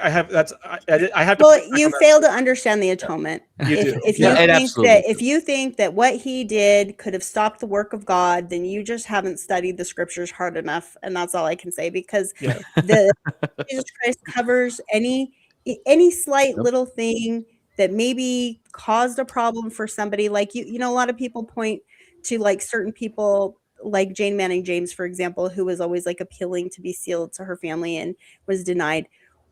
have that's I have to Well, push back you on that. fail to understand the atonement. You do. If Yeah, you it think absolutely that if you think that what he did could have stopped the work of God, then you just haven't studied the scriptures hard enough, and that's all I can say. Because Yeah. the Jesus Christ covers any slight Yep. little thing that maybe caused a problem for somebody. Like you know, a lot of people point to like certain people, like Jane Manning James, for example, who was always like appealing to be sealed to her family and was denied.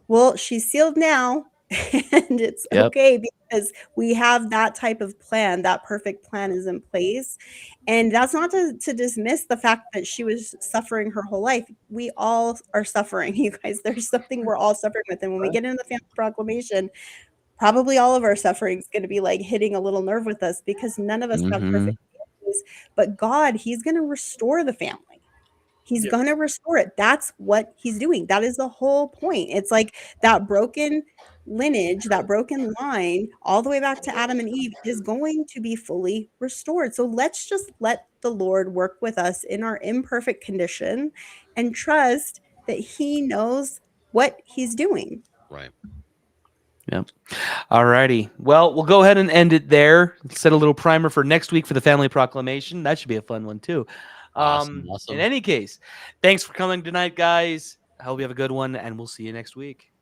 Well, she's sealed now, and it's Yep. okay because we have that type of plan. That perfect plan is in place. And that's not to dismiss the fact that she was suffering her whole life. We all are suffering, you guys. There's something we're all suffering with. And when we get into the family proclamation, probably all of our suffering is going to be like hitting a little nerve with us because none of us have perfect families. But God, he's going to restore the family. He's going to restore it. That's what he's doing. That is the whole point. It's like that broken lineage, that broken line, all the way back to Adam and Eve is going to be fully restored. So let's just let the Lord work with us in our imperfect condition and trust that he knows what he's doing. Right. Yep. All righty. Well, we'll go ahead and end it there. Set a little primer for next week for the family proclamation. That should be a fun one too. Awesome. In any case, thanks for coming tonight, guys. I hope you have a good one, and we'll see you next week.